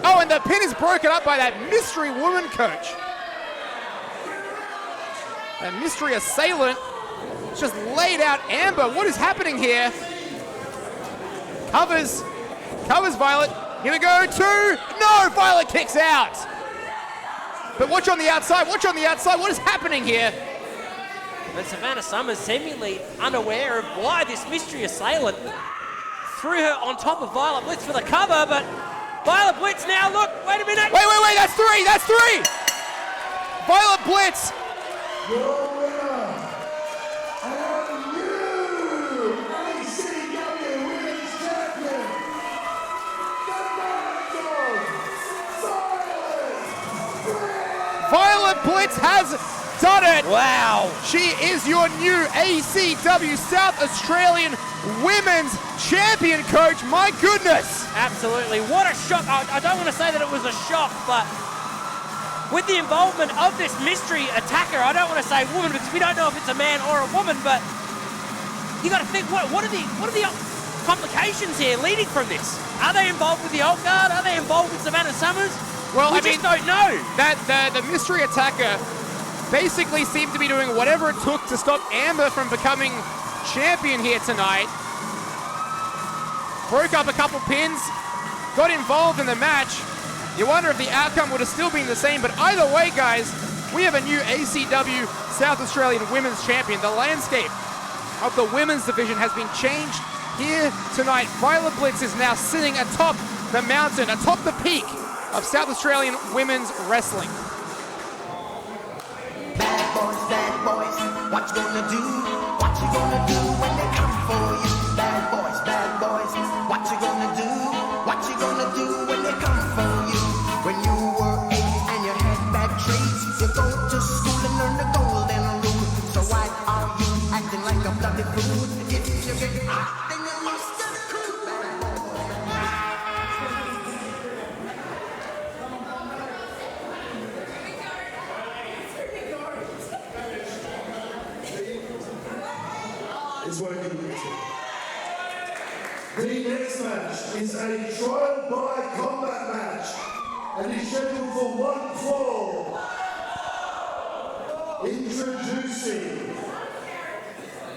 Oh, and the pin is broken up by that mystery woman coach. That mystery assailant just laid out Amber. What is happening here? Covers Violet. Here we go, 2. No, Violet kicks out. But watch on the outside. What is happening here? And Savannah Summers seemingly unaware of why this mystery assailant threw her on top of Violet Blitz for the cover, but Violet Blitz now, look, wait a minute. Wait, that's 3. Violet Blitz. Your winner and new ACW Women's Champion, Violet Blitz has done it. Wow. She is your new ACW South Australian Women's Champion, coach. My goodness. Absolutely. What a shock. I don't want to say that it was a shock, but with the involvement of this mystery attacker, I don't want to say woman because we don't know if it's a man or a woman, but you got to think, what are the complications here leading from this? Are they involved with the old guard? Are they involved with Savannah Summers? Well, we just don't know. That the mystery attacker basically seemed to be doing whatever it took to stop Amber from becoming champion here tonight. Broke up a couple pins, got involved in the match. You wonder if the outcome would have still been the same, but either way, guys, we have a new ACW South Australian Women's Champion. The landscape of the women's division has been changed here tonight. Violet Blitz is now sitting atop the mountain, atop the peak of South Australian women's wrestling. Bad boys, what you gonna do? What you gonna do when they come for you? Bad boys, what you gonna do? What you gonna do when they come for you? When you were 8 and you had bad traits, you go to school and learn the golden rule. So why are you acting like a bloody fool? If you get hot, then you must get cool. It's working. The next match is a trial by combat match and is scheduled for one fall. Introducing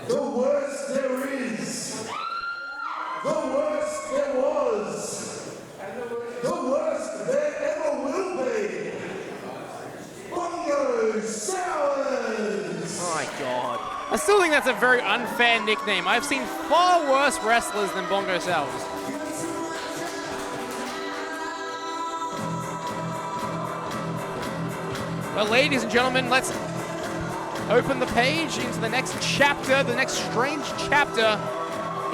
the worst there is, the worst there was, the worst there ever will be. Bongo Sours! My God. I still think that's a very unfair nickname. I've seen far worse wrestlers than Bongo Sours. Well, ladies and gentlemen, let's open the page into the next chapter, the next strange chapter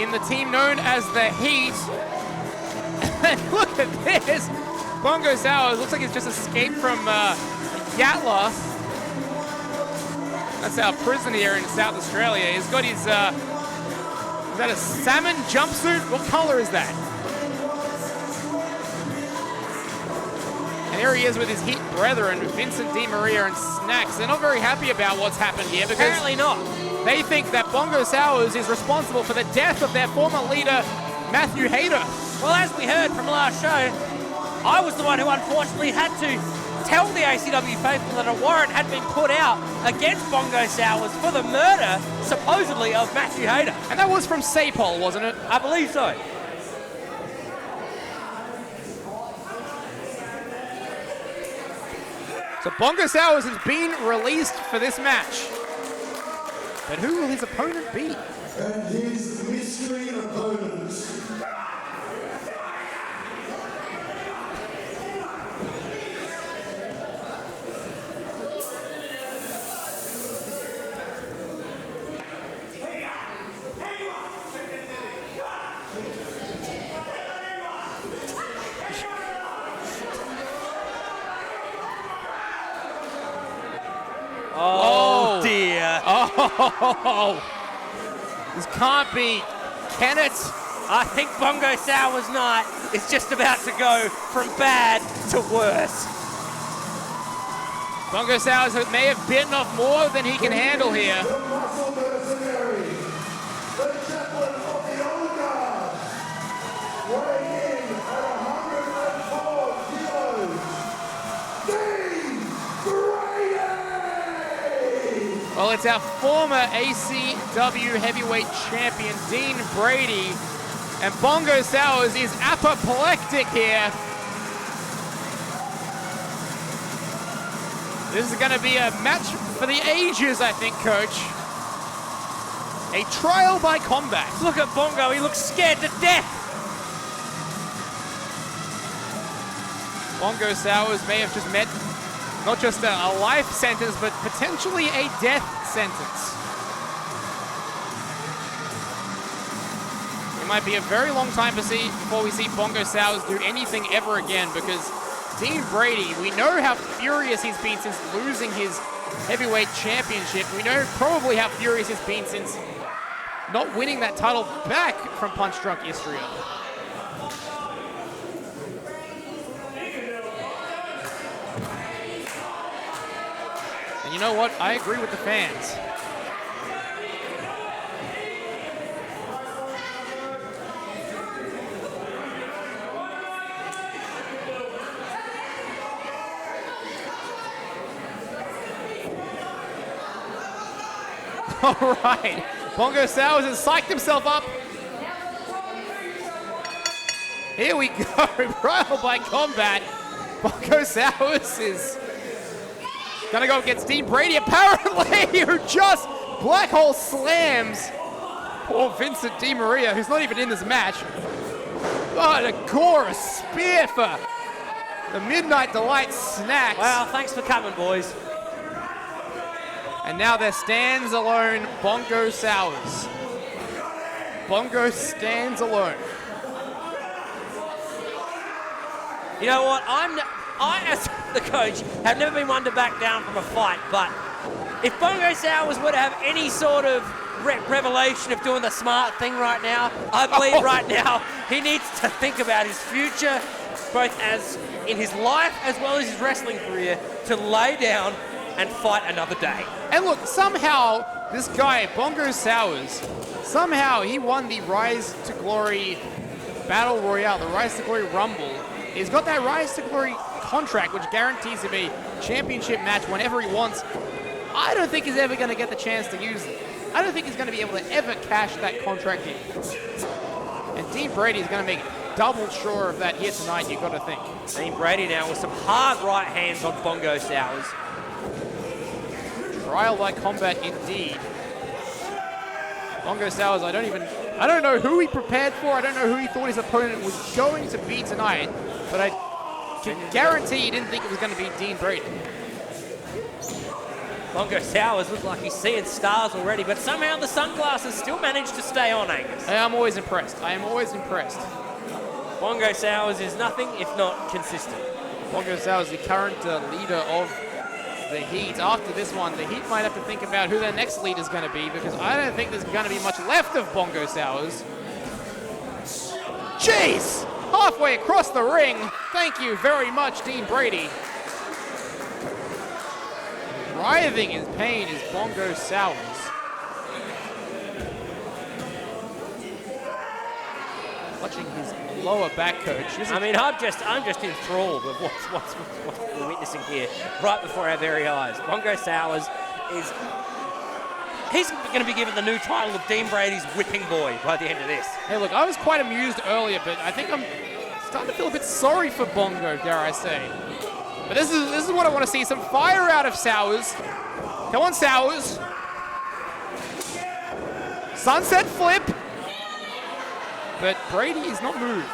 in the team known as the Heat. And look at this. Bongo Sours looks like he's just escaped from Yatla. That's our prison here in South Australia. He's got his, is that a salmon jumpsuit? What color is that? And here he is with his Heat brethren, Vincent Di Maria and Snacks. They're not very happy about what's happened here because Apparently not. they think that Bongo Sours is responsible for the death of their former leader, Matthew Hayter. Well, as we heard from last show, I was the one who unfortunately had to tell the ACW faithful that a warrant had been put out against Bongo Sours for the murder, supposedly, of Matthew Hayter. And that was from Sapol, wasn't it? I believe so. So Bongo Sours has been released for this match. But who will his opponent be? And his mystery opponent. Oh, dear. Oh, this can't be. Can it? I think Bongo Sours' night is just about to go from bad to worse. Bongo Sours may have bitten off more than he can handle here. The muscle mercenary, the chaplain of the old guard, weighing in at 104 kilos, Dean Brady! Well, it's our former ACW heavyweight champion, Dean Brady. And Bongo Sours is apoplectic here. This is going to be a match for the ages, I think, Coach. A trial by combat. Look at Bongo, he looks scared to death. Bongo Sours may have just met not just a life sentence, but potentially a death sentence. It might be a very long time before we see Bongo Sours do anything ever again, because Dean Brady, we know how furious he's been since losing his heavyweight championship. We know probably how furious he's been since not winning that title back from Punch Drunk Istria. And you know what? I agree with the fans. All right, Bongo Sours has psyched himself up. Here we go, trial by combat. Bongo Sours is gonna go against Dean Brady, apparently, who just black hole slams poor Vincent Di Maria, who's not even in this match. Oh, and a gore, a spear for the Midnight Delight Snacks. Well, thanks for coming, boys. And now there stands alone Bongo Sours. Bongo stands alone. You know what? I, as the coach, have never been one to back down from a fight, but if Bongo Sours were to have any sort of revelation of doing the smart thing right now, I believe right now he needs to think about his future, both as in his life as well as his wrestling career, to lay down and fight another day. And look, somehow This guy, Bongo Sowers, somehow he won the Rise to Glory Battle Royale, the Rise to Glory Rumble. He's got that Rise to Glory contract, which guarantees him a championship match whenever he wants. I don't think he's ever going to get the chance to use it. I don't think he's going to be able to ever cash that contract in. And Dean Brady is going to make double sure of that here tonight, you've got to think. Dean Brady now with some hard right hands on Bongo Sowers. Trial by combat indeed. Bongo Sowers, I don't know who he prepared for. I don't know who he thought his opponent was going to be tonight, but I can guarantee he didn't think it was going to be Dean Brady. Bongo Sowers looks like he's seeing stars already, but somehow the sunglasses still managed to stay on, Angus. I'm always impressed. I am always impressed. Bongo Sowers is nothing if not consistent. Bongo Sowers, the current leader of the Heat. After this one, the Heat might have to think about who their next leader is going to be, because I don't think there's going to be much left of Bongo Sowers. Jeez! Halfway across the ring. Thank you very much, Dean Brady. Writhing in pain is Bongo Sowers. Clutching his lower back, coach. I mean, I'm just enthralled with what we're witnessing here right before our very eyes. Bongo Sowers he's going to be given the new title of Dean Brady's whipping boy by the end of this. Hey, look, I was quite amused earlier, but I think I'm starting to feel a bit sorry for Bongo, dare I say. But this is what I want to see, some fire out of Sowers. Come on, Sowers. Sunset flip. But Brady is not moved.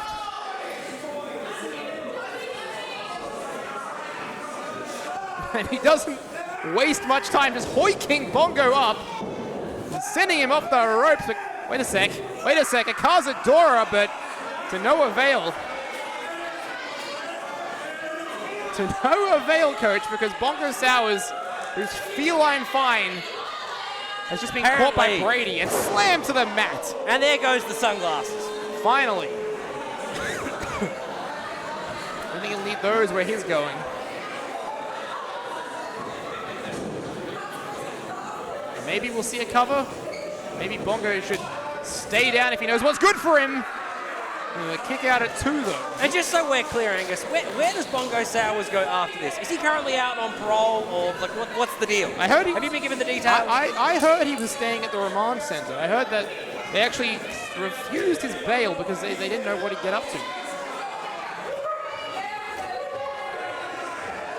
And he doesn't waste much time just hoiking Bongo up and sending him off the ropes. But wait a sec, a Cazadora, but to no avail. To no avail, coach, because Bongo Sowers, whose feline fine has just been caught by Brady and slammed to the mat. And there goes the sunglasses. Finally. I think he'll need those where he's going. Maybe we'll see a cover. Maybe Bongo should stay down if he knows what's good for him. Kick out at 2, though. And just so we're clear, Angus, where does Bongo Sowers go after this? Is he currently out on parole, or like what's the deal? Have you been given the details? I heard he was staying at the remand center. I heard that they actually refused his bail because they didn't know what he'd get up to.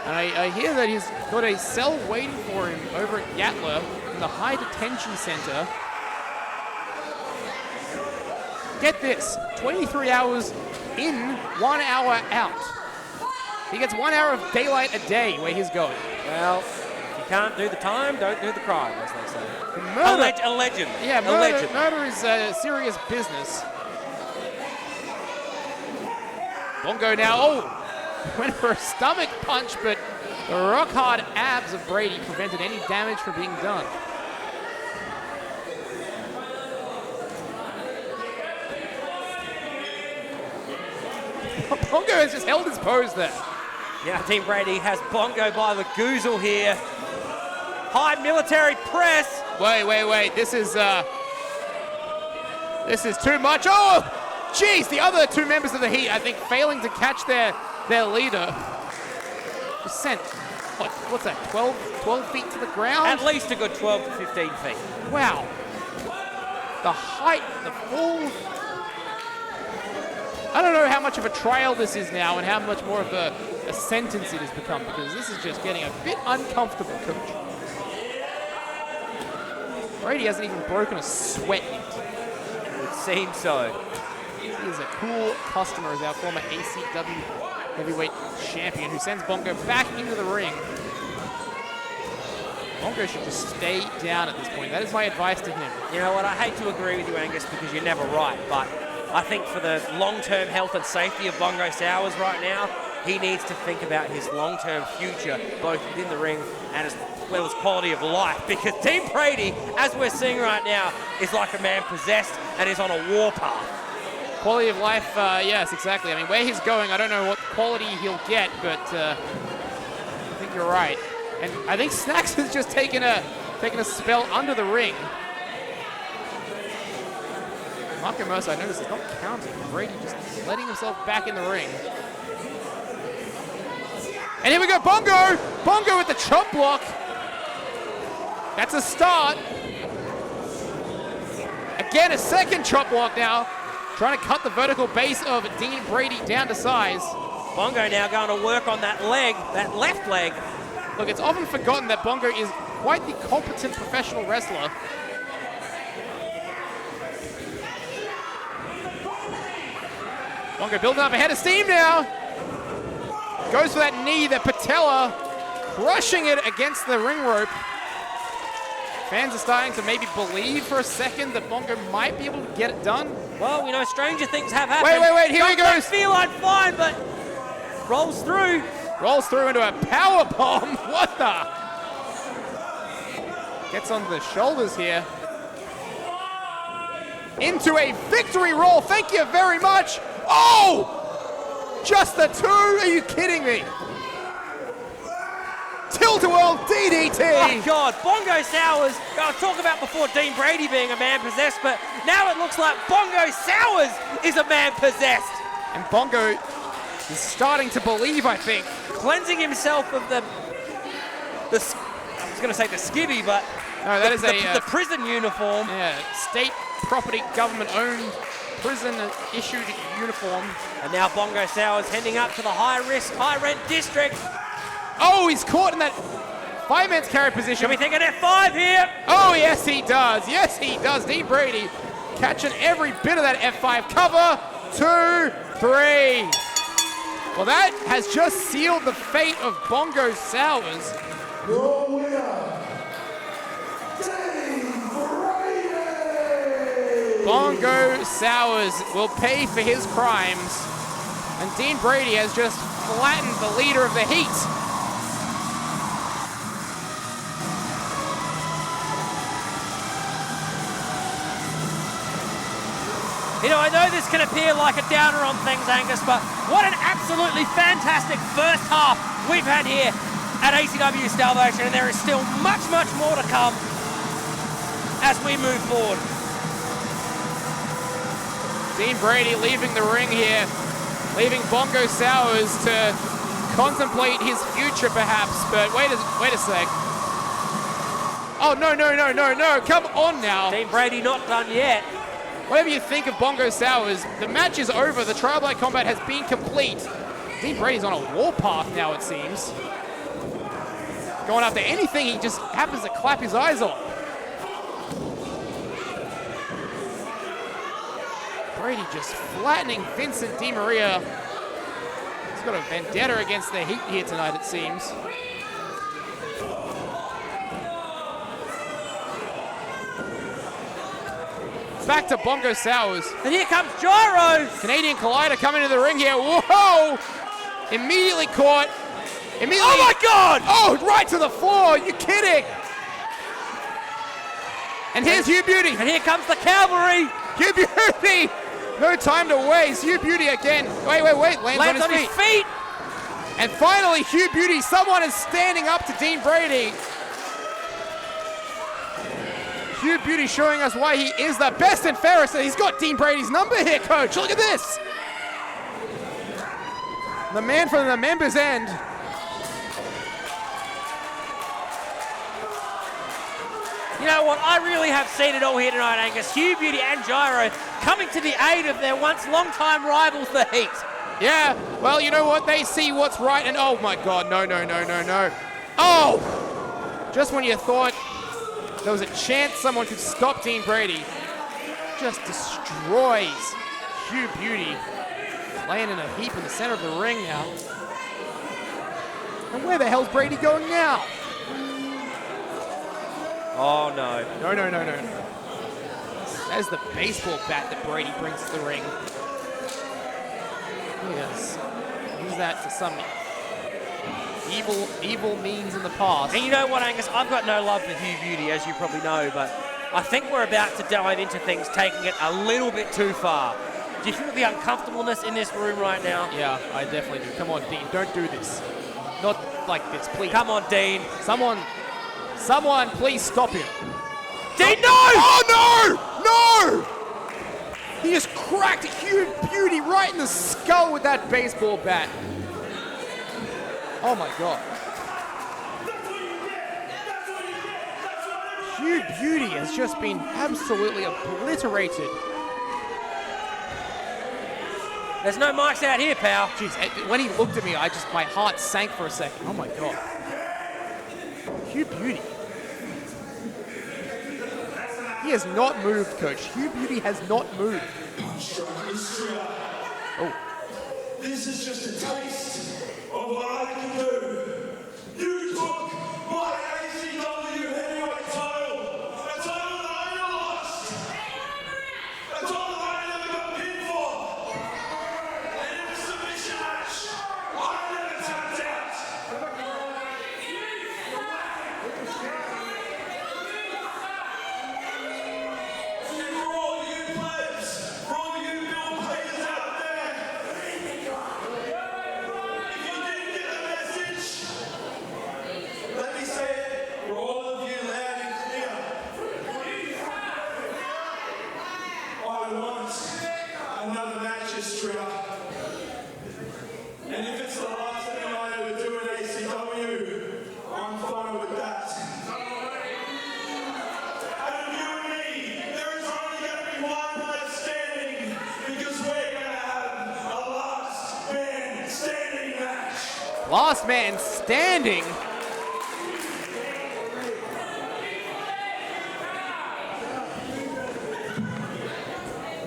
And I hear that he's got a cell waiting for him over at Yatla in the high detention center. Get this, 23 hours in, 1 hour out. He gets 1 hour of daylight a day where he's going. Well, if you can't do the time, don't do the crime, as they say. Allegedly. Yeah, murder is serious business. Bongo now, went for a stomach punch, but the rock-hard abs of Brady prevented any damage from being done. Bongo has just held his pose there. Yeah, Team Brady has Bongo by the goozle here. High military press. Wait. This is too much. Oh, jeez. The other two members of the Heat, I think, failing to catch their leader. Just sent, what's that, 12 feet to the ground? At least a good 12 to 15 feet. Wow. The height, the full... I don't know how much of a trial this is now and how much more of a sentence it has become, because this is just getting a bit uncomfortable, coach. Brady hasn't even broken a sweat yet. It would seem so. He is a cool customer as our former ACW heavyweight champion who sends Bongo back into the ring. Bongo should just stay down at this point. That is my advice to him. You know what, I hate to agree with you, Angus, because you're never right, but I think for the long-term health and safety of Bongo Sowers right now, he needs to think about his long-term future, both within the ring and as well as quality of life, because Team Brady, as we're seeing right now, is like a man possessed and is on a warpath. Quality of life, yes, exactly. I mean, where he's going, I don't know what quality he'll get, but I think you're right. And I think Snacks has just taken a taking a spell under the ring. Marco Mercer, I noticed, is not counting. Brady just letting himself back in the ring. And here we go, Bongo! Bongo with the chop block. That's a start. Again, a second chop block now. Trying to cut the vertical base of Dean Brady down to size. Bongo now going to work on that leg, that left leg. Look, it's often forgotten that Bongo is quite the competent professional wrestler. Bongo building up a head of steam now. Goes for that knee, the patella, crushing it against the ring rope. Fans are starting to maybe believe for a second that Bongo might be able to get it done. Well, we know stranger things have happened. Wait, here he goes. Feline fine, but rolls through. Rolls through into a power bomb. What the? Gets onto the shoulders here. Into a victory roll. Thank you very much. Oh! Just the two? Are you kidding me? Tilt-a-whirl DDT. Oh, God. Bongo Sowers. I was talking about before Dean Brady being a man possessed, but now it looks like Bongo Sowers is a man possessed. And Bongo is starting to believe, I think. Cleansing himself of the I was going to say the skivvy, but no, that is the prison uniform. Yeah, state property, government-owned, prison-issued uniform. And now Bongo Sowers heading up to the high-risk, high-rent district. Oh, he's caught in that five-man's carry position. Can we think an F5 here? Oh, yes, he does. Yes, he does. Dean Brady catching every bit of that F5. Cover, 2, 3. Well, that has just sealed the fate of Bongo Sowers. Your winner, Dean Brady! Bongo Sowers will pay for his crimes. And Dean Brady has just flattened the leader of the Heat. You know, I know this can appear like a downer on things, Angus, but what an absolutely fantastic first half we've had here at ACW Salvation, and there is still much, much more to come as we move forward. Dean Brady leaving the ring here, leaving Bongo Sowers to contemplate his future perhaps, but wait a sec. Oh, no, come on now. Dean Brady not done yet. Whatever you think of Bongo Sowers, the match is over. The trial by combat has been complete. Dean Brady's on a warpath now, it seems. Going after anything he just happens to clap his eyes on. Brady just flattening Vincent DiMaria. He's got a vendetta against the Heat here tonight, it seems. Back to Bongo Sowers. And here comes Gyro. Canadian Collider coming into the ring here. Whoa! Immediately caught. Immediately. Oh my God! Oh, right to the floor. You kidding? And here's Hugh Beauty. And here comes the cavalry. Hugh Beauty. No time to waste. Hugh Beauty again. Wait. Lands on his feet. And finally, Hugh Beauty. Someone is standing up to Dean Brady. Hugh Beauty showing us why he is the best and fairest. He's got Dean Brady's number here, coach. Look at this. The man from the members' end. You know what? I really have seen it all here tonight, Angus. Hugh Beauty and Gyro coming to the aid of their once long-time rivals, the Heat. Yeah, well, you know what? They see what's right, and oh my God, no. Oh! Just when you thought there was a chance someone could stop Dean Brady, just destroys Hugh Beauty, laying in a heap in the center of the ring now. And where the hell's Brady going now? Oh, no. No. That is the baseball bat that Brady brings to the ring. Yes. Use that to some evil means in the past. And you know what, Angus? I've got no love for Hugh Beauty, as you probably know, but I think we're about to dive into things taking it a little bit too far. Do you feel the uncomfortableness in this room right now? Yeah, I definitely do. Come on, Dean, don't do this. Not like this, please. Come on, Dean. Someone Someone please stop him. Dean, no! Oh, no! No! He just cracked Hugh Beauty right in the skull with that baseball bat. Oh, my God. Hugh Beauty has just been absolutely obliterated. There's no mics out here, pal. Jeez, when he looked at me, my heart sank for a second. Oh, my God. Hugh Beauty. He has not moved, Coach. Hugh Beauty has not moved. Oh. This is just a taste of what I can do. You took my ACW heavyweight title. A title that I never lost. A title that I never got pinned for. And in a submission match, I never tapped out. And for all you plebs, for all you Bill Peters out there, if you didn't get the message, let me say it for all of you loud and clear. I want another match, Austria. And if it's the last thing I ever do in ACW, I'm fine with that. Out of you and me, there is only going to be one left standing because we're going to have a last man standing match. Last man standing.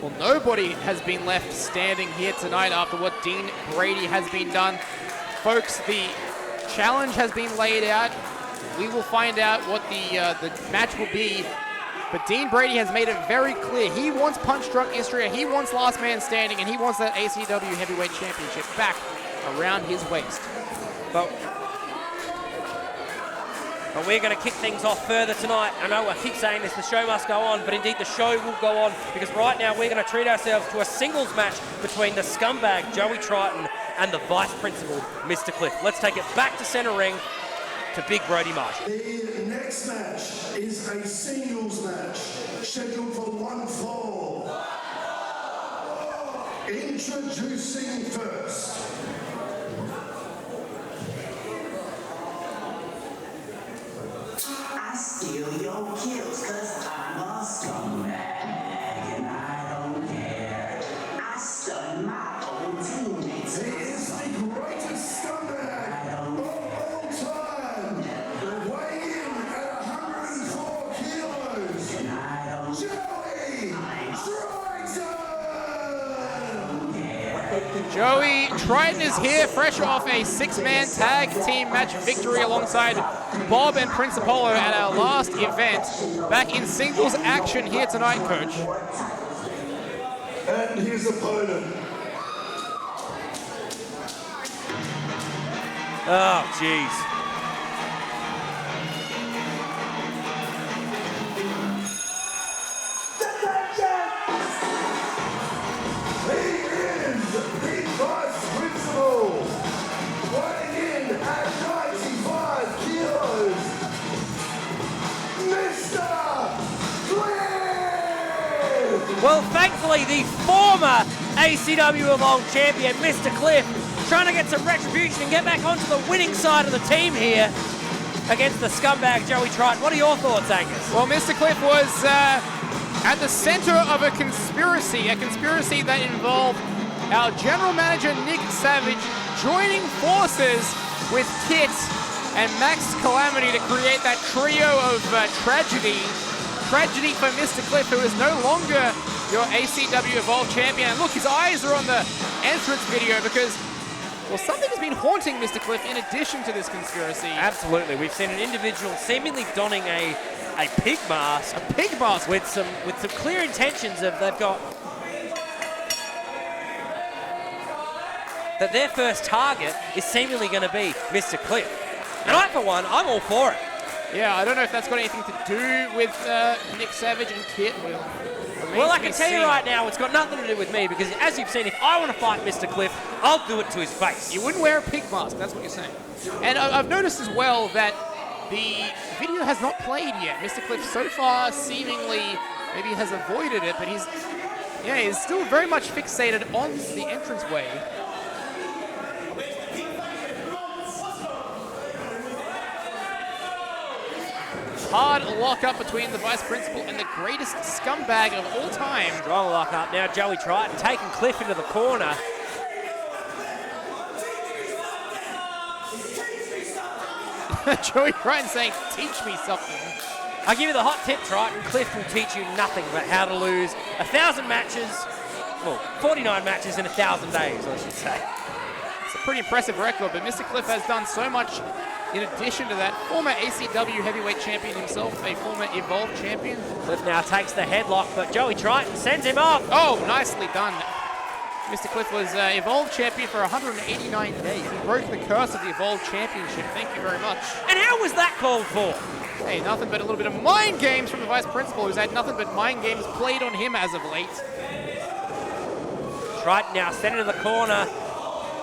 Well, nobody has been left standing here tonight after what Dean Brady has been done. Folks, the challenge has been laid out. We will find out what the match will be. But Dean Brady has made it very clear. He wants Punch Drunk Istria, he wants Last Man Standing, and he wants that ACW Heavyweight Championship back around his waist. But we're going to kick things off further tonight. I know I keep saying this, the show must go on, but indeed the show will go on because right now we're going to treat ourselves to a singles match between the scumbag Joey Triton and the vice principal, Mr. Cliff. Let's take it back to center ring to Big Brody Marshall. The next match is a singles match scheduled for one fall. Introducing first. I steal your kills cause I'm a scumbag and I don't care. I stun my own teammates. He is the greatest scumbag of all time. Weighing in at 104 kilos. And I don't Joey Triton! Joey Triton is here, fresh off a six-man tag team match victory alongside Bob and Prince Apollo at our last event. Back in singles action here tonight, Coach. And his opponent. Oh, jeez. He is the vice principal, weighing in at 95 kilos, Mr. Cliff! Well, thankfully, the former ACW Evolve Champion, Mr. Cliff, trying to get some retribution and get back onto the winning side of the team here against the scumbag Joey Triton. What are your thoughts, Angus? Well, Mr. Cliff was at the center of a conspiracy that involved our general manager, Nick Savage, joining forces with Kit and Max Calamity to create that trio of tragedy. Tragedy for Mr. Cliff, who is no longer your ACW Evolve Champion. And look, his eyes are on the entrance video because, well, something has been haunting Mr. Cliff in addition to this conspiracy. Absolutely. We've seen an individual seemingly donning a pig mask. A pig mask. With some clear intentions of they've got that their first target is seemingly going to be Mr. Cliff. And I, for one, I'm all for it. Yeah, I don't know if that's got anything to do with Nick Savage and Kit. Well, I can tell you right now, it's got nothing to do with me because, as you've seen, if I want to fight Mr. Cliff, I'll do it to his face. You wouldn't wear a pig mask, that's what you're saying. And I've noticed as well that The video has not played yet. Mr. Cliff so far seemingly maybe has avoided it, but he's still very much fixated on the entranceway. Hard lock-up between the Vice Principal and the greatest scumbag of all time. Strong lock-up now. Joey Triton taking Cliff into the corner. Joey Triton saying, teach me something. I give you the hot tip, Triton. Cliff will teach you nothing but how to lose 1,000 matches, well, 49 matches in 1,000 days, I should say. It's a pretty impressive record, but Mr. Cliff has done so much in addition to that. Former ACW heavyweight champion himself, a former Evolve champion. Cliff now takes the headlock, but Joey Triton sends him off. Oh, nicely done. Mr. Cliff was Evolve champion for 189 days. He broke the curse of the Evolve championship. Thank you very much. And how was that called for? Hey, nothing but a little bit of mind games from the Vice Principal, who's had nothing but mind games played on him as of late. Triton now sent into the corner.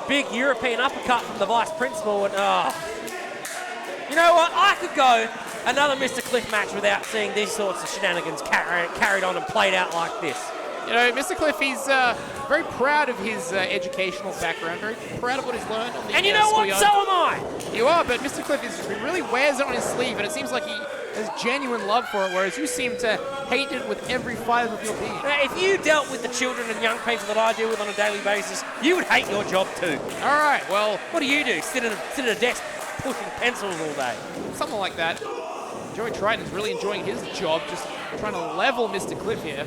Big European uppercut from the Vice Principal. And, you know what? I could go another Mr. Cliff match without seeing these sorts of shenanigans carried on and played out like this. You know, Mr. Cliff, he's very proud of his educational background, very proud of what he's learned on the And you know what? schoolyard. So am I. You are, but Mr. Cliff he really wears it on his sleeve, and it seems like he has genuine love for it, whereas you seem to hate it with every fibre of your being. Now, if you dealt with the children and young people that I deal with on a daily basis, you would hate your job too. All right, well, What do you do? Sit at a desk pushing pencils all day? something like that. Joey Triton's really enjoying his job, just trying to level Mr. Cliff here.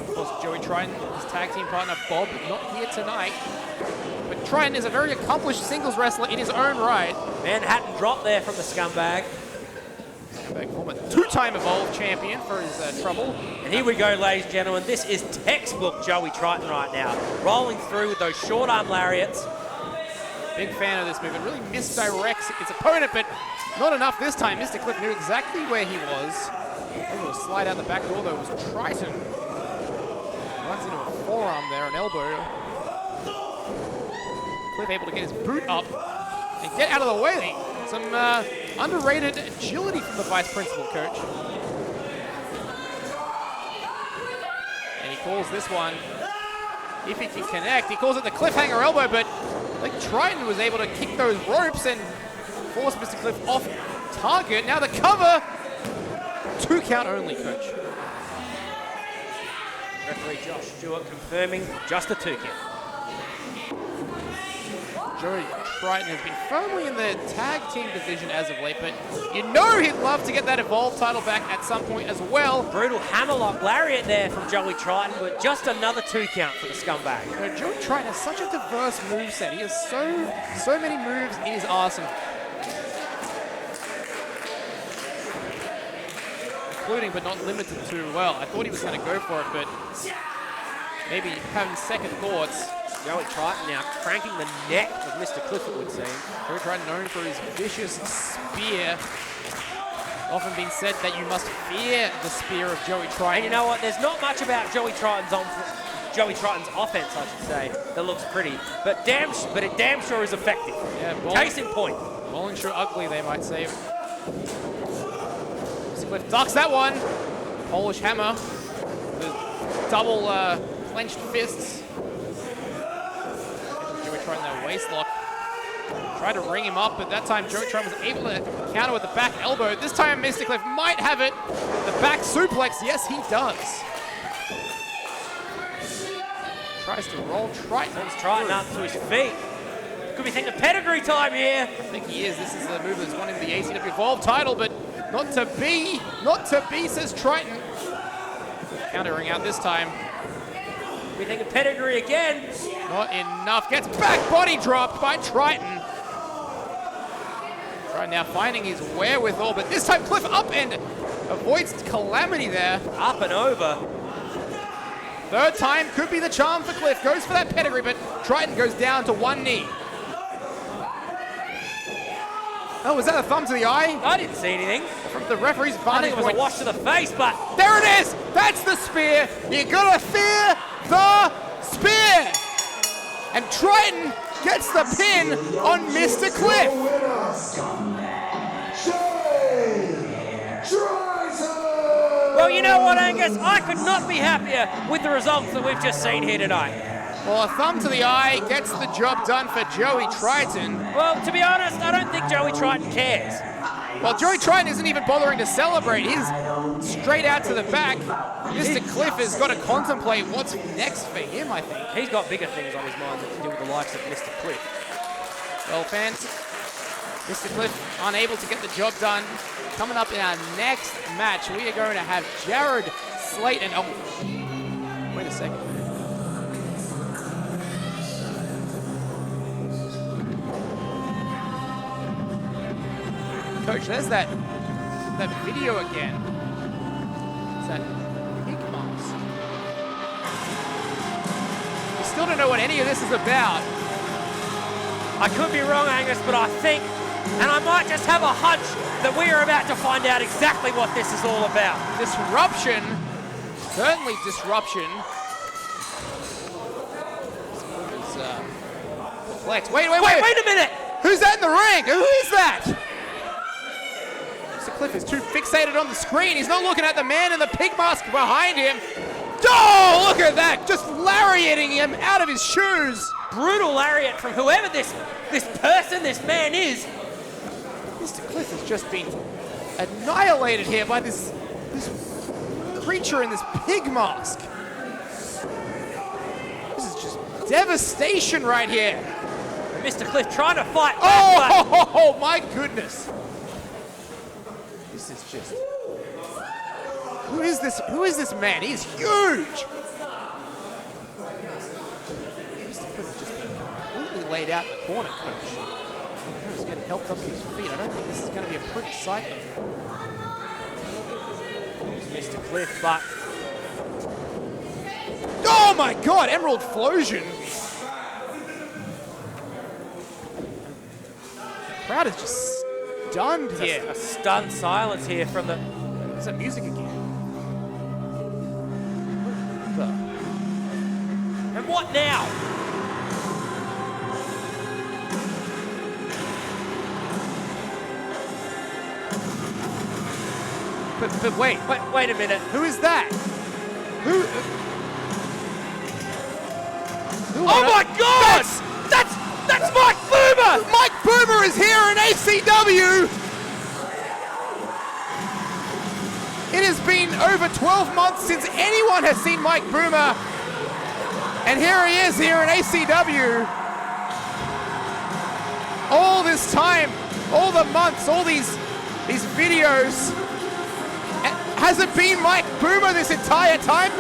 Of course, Joey Triton, his tag team partner Bob, not here tonight. But Triton is a very accomplished singles wrestler in his own right. Manhattan drop there from the scumbag. Former two-time Evolve champion for his trouble. And here we go, ladies and gentlemen. This is textbook Joey Triton right now. Rolling through with those short arm lariats. Big fan of this move. It really misdirects its opponent, but not enough this time. Mr. Cliff knew exactly where he was. Able to slide out the back door, though, was Triton. Runs into a forearm there, an elbow. Cliff able to get his boot up and get out of the way. Some underrated agility from the Vice Principal, coach. And he calls this one, if he can connect, he calls it the cliffhanger elbow, but I think Triton was able to kick those ropes and force Mr. Cliff off target. Now the cover, 2 count only, coach. Referee Josh Stewart confirming just a 2 count. Joey Triton has been firmly in the tag team division as of late, but you know he'd love to get that Evolve title back at some point as well. Brutal hammerlock lariat there from Joey Triton, but just another 2 count for the scumbag. You know, Joey Triton has such a diverse moveset. He has so many moves in his arsenal. Including, but not limited to, well, I thought he was going to go for it, but maybe having second thoughts. Joey Triton now cranking the neck of Mr. Cliff, it would seem. Joey Triton known for his vicious spear. Often been said that you must fear the spear of Joey Triton. And you know what? There's not much about Joey Triton's offense, I should say, that looks pretty, but it damn sure is effective. Yeah, Case in point. Bowling sure ugly, they might say. Mr. Cliff ducks that one. Polish hammer. The double clenched fists. Joey Triton that waist lock. Tried to ring him up, but that time Joey Triton was able to counter with the back elbow. This time Mr. Cliff might have it. The back suplex, yes he does. Tries to roll Triton. Sends Triton up to his feet. Could be thinking pedigree time here. I think he is. This is the move that's wanting the ACW Evolve title, but not to be, says Triton. Countering out this time. We think of pedigree again. Not enough. Gets back body dropped by Triton. Triton now finding his wherewithal, but this time Cliff up and avoids Calamity there. Up and over. Third time could be the charm for Cliff. Goes for that pedigree, but Triton goes down to one knee. Oh, was that a thumb to the eye? I didn't see anything. From the referee's I vantage think it was point. a wash to the face, but There it is! That's the spear! You gotta fear the spear! And Triton gets the pin on Mr. Cliff. Well, you know what, Angus? I could not be happier with the results that we've just seen here tonight. Well, a thumb to the eye gets the job done for Joey Triton. Well, to be honest, I don't think Joey Triton cares. Well, Joey Triton isn't even bothering to celebrate. He's straight out to the back. Mr. Cliff has got to contemplate what's next for him, I think. He's got bigger things on his mind than to do with the likes of Mr. Cliff. Well, fans, Mr. Cliff unable to get the job done. Coming up in our next match, we are going to have Jared Slayton. Oh, wait a second. Coach, there's that video again. It's that pig mask. We still don't know what any of this is about. I could be wrong, Angus, but I think, and I might just have a hunch, that we are about to find out exactly what this is all about. Disruption. Certainly disruption. Perplexed. Wait a minute! Who's that in the ring? Who is that? Mr. Cliff is too fixated on the screen. He's not looking at the man in the pig mask behind him. Oh, look at that! Just lariating him out of his shoes. Brutal lariat from whoever this man is. Mr. Cliff has just been annihilated here by this creature in this pig mask. This is just devastation right here. Mr. Cliff trying to fight back, Oh my goodness. This is just... Who is this man? He's huge. Mr. Cliff has just been completely laid out in the corner, Coach. He's getting helped up to his feet. I don't think this is going to be a pretty sight. Mr. Cliff, but... Oh my God, Emerald Flosion. The crowd is just stunned here. A stunned silence here from the... Is that music again? And what now? But wait a minute. Who is that? Who Oh my God! That's Mike Boomer! Mike Boomer is here in ACW! It has been over 12 months since anyone has seen Mike Boomer. And here he is here in ACW. All this time, all the months, all these videos. Has it been Mike Boomer this entire time?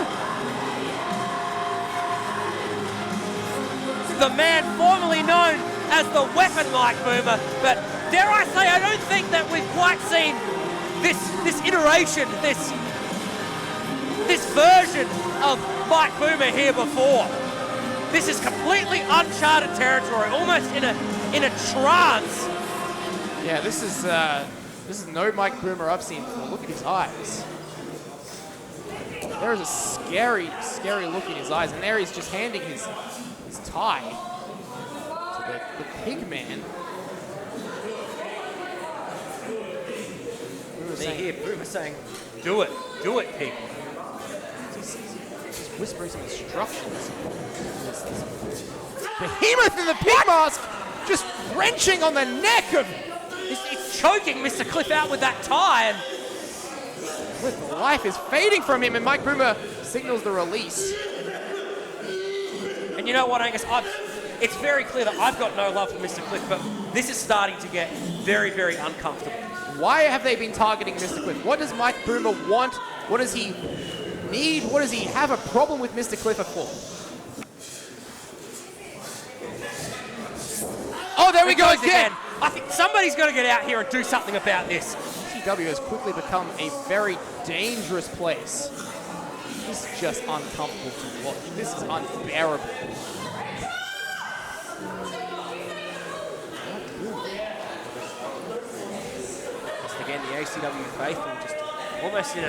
The man formerly known as the Weapon Mike Boomer, but dare I say, I don't think that we've quite seen this iteration, this version of Mike Boomer here before. This is completely uncharted territory, almost in a trance. Yeah, this is no Mike Boomer I've seen before. Look at his eyes. There is a scary, scary look in his eyes, and there he's just handing his tie to the pig man. Boomer saying, do it, people. He's whispering some instructions. This behemoth in the pig mask just wrenching on the neck of... He's choking Mr. Cliff out with that tie, and Cliff, life is fading from him, and Mike Boomer signals the release. And you know what, Angus? It's very clear that I've got no love for Mr. Cliff, but this is starting to get very, very uncomfortable. Why have they been targeting Mr. Cliff? What does Mike Boomer want? What does he need? What does he have a problem with Mr. Cliff for? Oh, there we go again. I think somebody's got to get out here and do something about this. ACW has quickly become a very dangerous place. This is just uncomfortable to watch. This is unbearable. Just again, the ACW faithful just almost in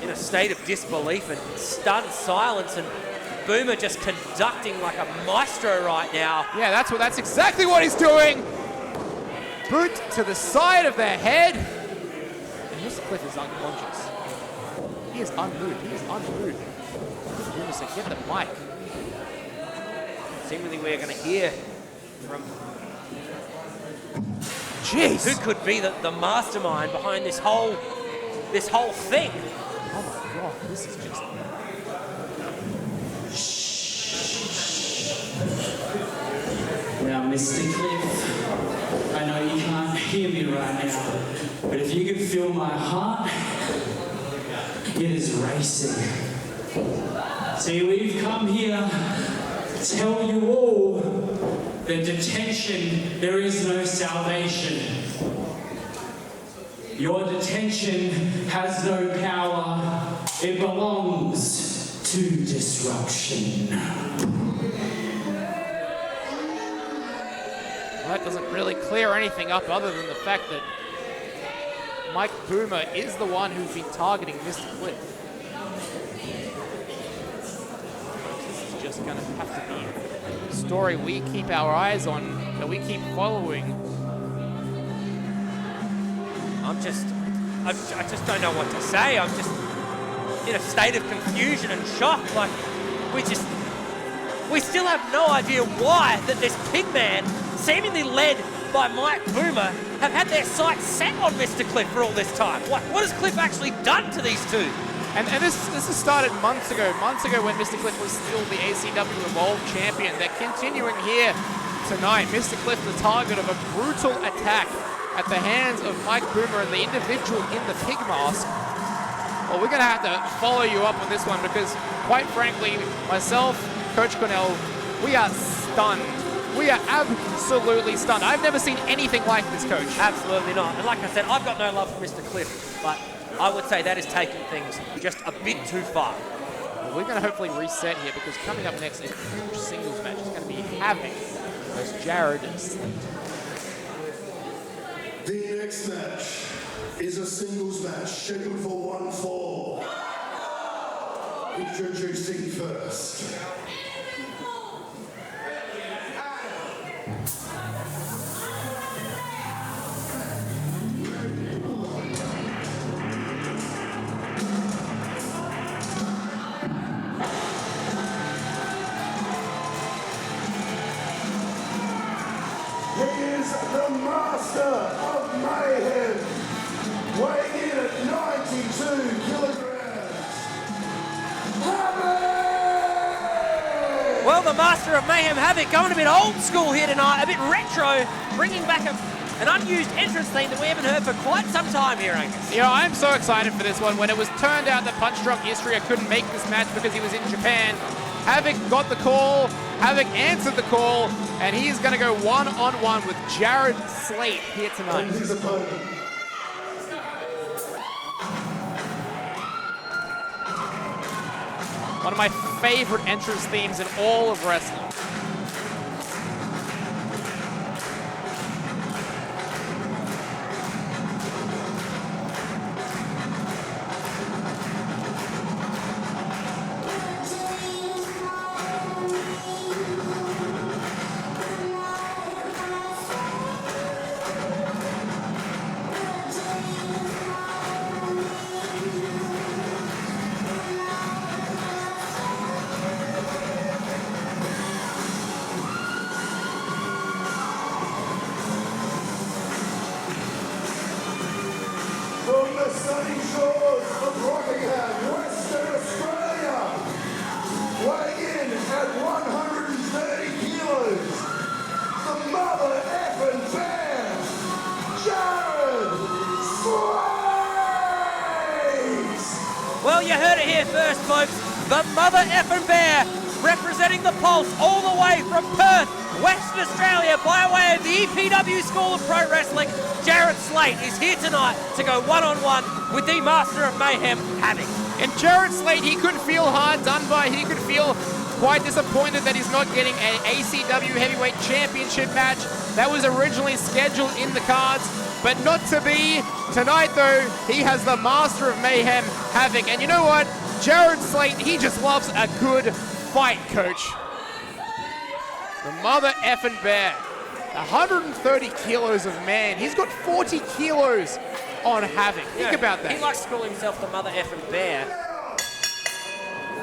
a state of disbelief and stunned silence, and Boomer just conducting like a maestro right now. Yeah, that's exactly what he's doing. Boot to the side of their head. And Mr. Cliff is unconscious. He is unmoved. He is unmoved. Boomer said, get the mic. Seemingly we're going to hear from Jeez. who could be the mastermind behind this whole thing. Oh my God, this is just... Now, Mr. Cliff, I know you can't hear me right now, but if you can feel my heart, it is racing. See, we've come here to tell you all that detention, there is no salvation. Your detention has no power. It belongs to disruption. Well, that doesn't really clear anything up other than the fact that Mike Boomer is the one who's been targeting Mr. Cliff. This is just going to have to be a story we keep our eyes on, that we keep following. I just don't know what to say. I'm just in a state of confusion and shock. Like, we still have no idea why that this pig man, seemingly led by Mike Boomer, have had their sights set on Mr. Cliff for all this time. What has Cliff actually done to these two? And this has started months ago when Mr. Cliff was still the ACW Evolve Champion. They're continuing here tonight. Mr. Cliff, the target of a brutal attack at the hands of Mike Boomer and the individual in the pig mask. Well, we're going to have to follow you up on this one because, quite frankly, myself, Coach Cornell, we are stunned. We are absolutely stunned. I've never seen anything like this, Coach. Absolutely not. And like I said, I've got no love for Mr. Cliff, but I would say that is taking things just a bit too far. Well, we're going to hopefully reset here because coming up next, a huge singles match is going to be Havoc versus Jared Slate. The next match is a singles match scheduled for 1-4. Introducing first. He is the master of mayhem, weighing in at 92 kilograms. Havoc! Well, the Master of Mayhem Havoc going a bit old school here tonight, a bit retro, bringing back an unused entrance theme that we haven't heard for quite some time here, Angus. You know, I'm so excited for this one. When it was turned out that Punch Drunk Istria couldn't make this match because he was in Japan, Havoc got the call, Havoc answered the call, and he's going to go one-on-one with Jared Slate here tonight. And his opponent. One of my favorite entrance themes in all of wrestling. From the sunny shores of Rockingham, Western Australia, weighing in at 130 kilos, the mother effing bear, Jared Slate! Well, you heard it here first, folks. The Mother Effin' Bear, representing the Pulse all the way from Perth, Western Australia, by way of the EPW School of Pro Wrestling. Jared Slate is here tonight to go one-on-one with the Master of Mayhem, Havoc. And Jared Slate, he could feel hard done by. He could feel quite disappointed that he's not getting an ACW Heavyweight Championship match that was originally scheduled in the cards, but not to be. Tonight, though, he has the Master of Mayhem, Havoc. And you know what? Jared Slate, he just loves a good fight, Coach. The mother effing bear. 130 kilos of man. He's got 40 kilos on Havoc. Think about that. He likes to call himself the mother effing bear.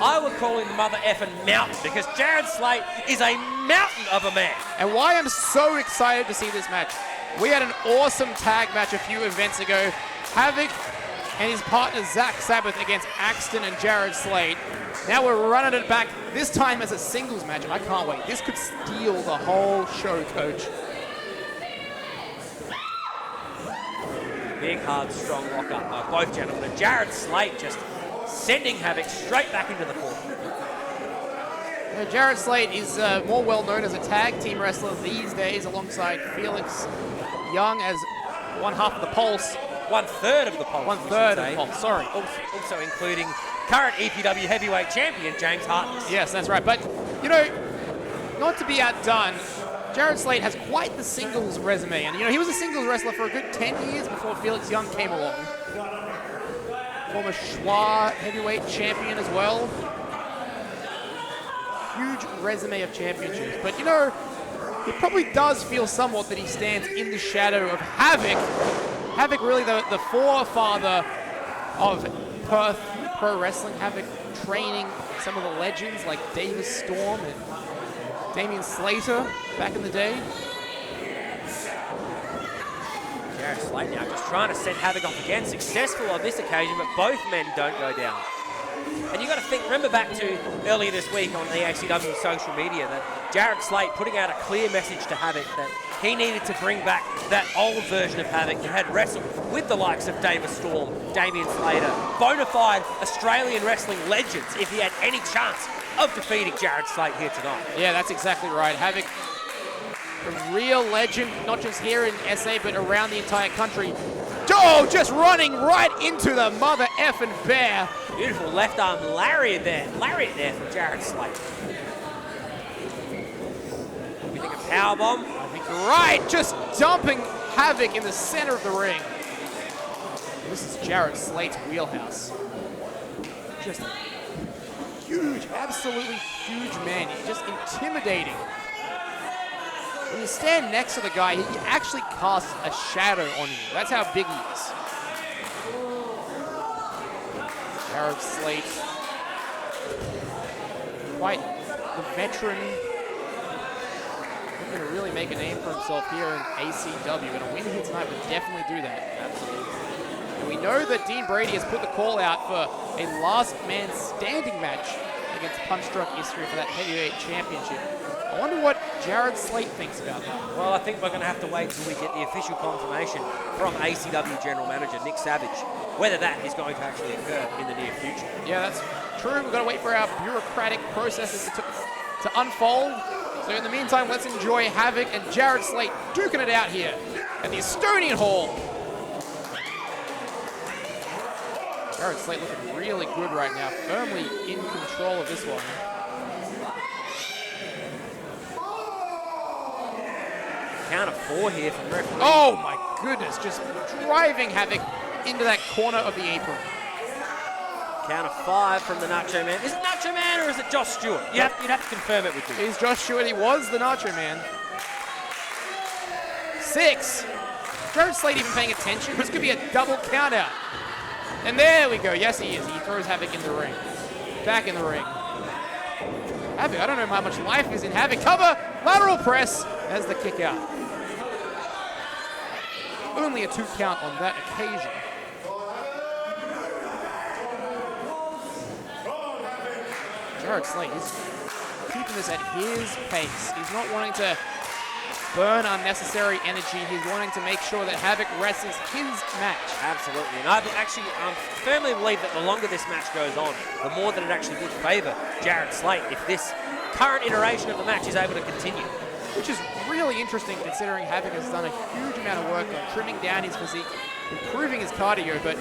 I would call him the mother effing mountain because Jared Slate is a mountain of a man. And why I'm so excited to see this match. We had an awesome tag match a few events ago. Havoc and his partner Zach Sabbath against Axton and Jared Slate. Now we're running it back, this time as a singles match, and I can't wait. This could steal the whole show, Coach. Big, hard, strong lock-up by both gentlemen. And Jared Slate just sending Havoc straight back into the court. Jared Slate is more well known as a tag team wrestler these days, alongside Felix Young as one half of the Pulse. 1/3 of the Pulse. 1/3 of the Pulse, sorry. Also including current EPW heavyweight champion James Hartness. Yes, that's right. But, you know, not to be outdone, Jared Slate has quite the singles resume. And, you know, he was a singles wrestler for a good 10 years before Felix Young came along. Former Schwa heavyweight champion as well. Huge resume of championships. But, you know, it probably does feel somewhat that he stands in the shadow of Havoc. Havoc really the forefather of Perth Pro Wrestling. Havoc training some of the legends like Davis Storm and Damian Slater back in the day. Jared Slate now just trying to send Havoc off again. Successful on this occasion, but both men don't go down. And you got to think, remember back to earlier this week on the ACW social media that Jared Slate putting out a clear message to Havoc that he needed to bring back that old version of Havoc that had wrestled with the likes of Davis Storm, Damian Slater, bona fide Australian wrestling legends if he had any chance of defeating Jared Slate here tonight. Yeah, that's exactly right. Havoc, a real legend, not just here in SA, but around the entire country. Oh, just running right into the mother effing bear. Beautiful left arm lariat there from Jared Slate. We think a powerbomb. I think you're right, just dumping Havoc in the center of the ring. This is Jared Slate's wheelhouse. Just huge, absolutely huge man. He's just intimidating. When you stand next to the guy, he actually casts a shadow on you. That's how big he is. Jared Slate, quite the veteran, looking to really make a name for himself here in ACW, and a win here tonight would definitely do that. Absolutely. And we know that Dean Brady has put the call out for a last man standing match against Punch Drunk History for that heavyweight championship. I wonder what Jared Slate thinks about that. Well, I think we're going to have to wait until we get the official confirmation from ACW General Manager Nick Savage, whether that is going to actually occur in the near future. Yeah, that's true. We've got to wait for our bureaucratic processes to unfold. So in the meantime, let's enjoy Havoc and Jared Slate duking it out here at the Estonian Hall. Jared Slate looking really good right now, firmly in control of this one. Count of 4 here from referee. Oh my goodness, just driving Havoc into that corner of the apron. Count of 5 from the Nacho Man. Is it Nacho Man or is it Josh Stewart? You'd have to confirm it with me. He's Josh Stewart. He was the Nacho Man. 6. Jared Slate even paying attention. This could be a double count out. And there we go. Yes, he is. He throws Havoc in the ring. Back in the ring. Havoc, I don't know how much life is in Havoc. Cover, lateral press as the kick out. Only a 2 count on that occasion. Jared Slate is keeping this at his pace. He's not wanting to burn unnecessary energy. He's wanting to make sure that Havoc wrestles his match. Absolutely. And I firmly believe that the longer this match goes on, the more that it actually would favour Jared Slate if this current iteration of the match is able to continue. Which is really interesting considering Havoc has done a huge amount of work on trimming down his physique, improving his cardio, but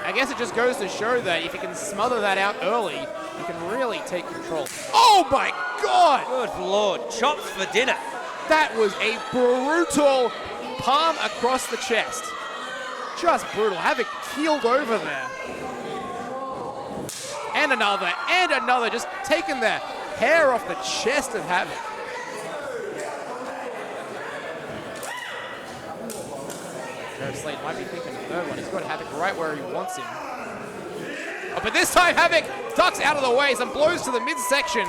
I guess it just goes to show that if you can smother that out early, you can really take control. Oh my God! Good Lord, chops for dinner. That was a brutal palm across the chest. Just brutal. Havoc keeled over there. And another, just taken the hair off the chest of Havoc. Jared Slate might be thinking the third one. He's got Havoc right where he wants him. Oh, but this time Havoc ducks out of the way. Some blows to the midsection.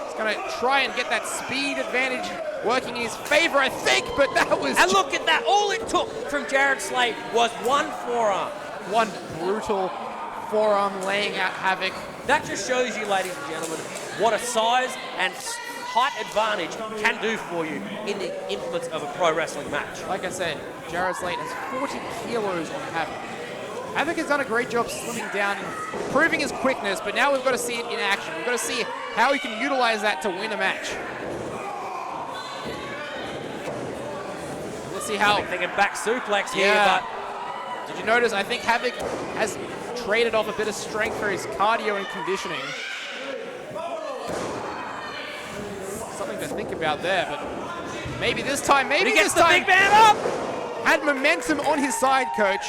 He's going to try and get that speed advantage working in his favor, I think, but that was... And look at that. All it took from Jared Slate was one forearm. One brutal forearm laying out Havoc. That just shows you, ladies and gentlemen, what a size and height advantage can do for you in the implements of a pro wrestling match. Like I said, Jared Slate has 40 kilos on Havoc. Havoc has done a great job slimming down and improving his quickness, but now we've got to see it in action. We've got to see how he can utilize that to win a match. Let's see how... I'm thinking back suplex here, Yeah. but... Did you notice? I think Havoc has traded off a bit of strength for his cardio and conditioning. Something to think about there, but maybe this time, maybe He gets this the time... big man up! Had momentum on his side, coach.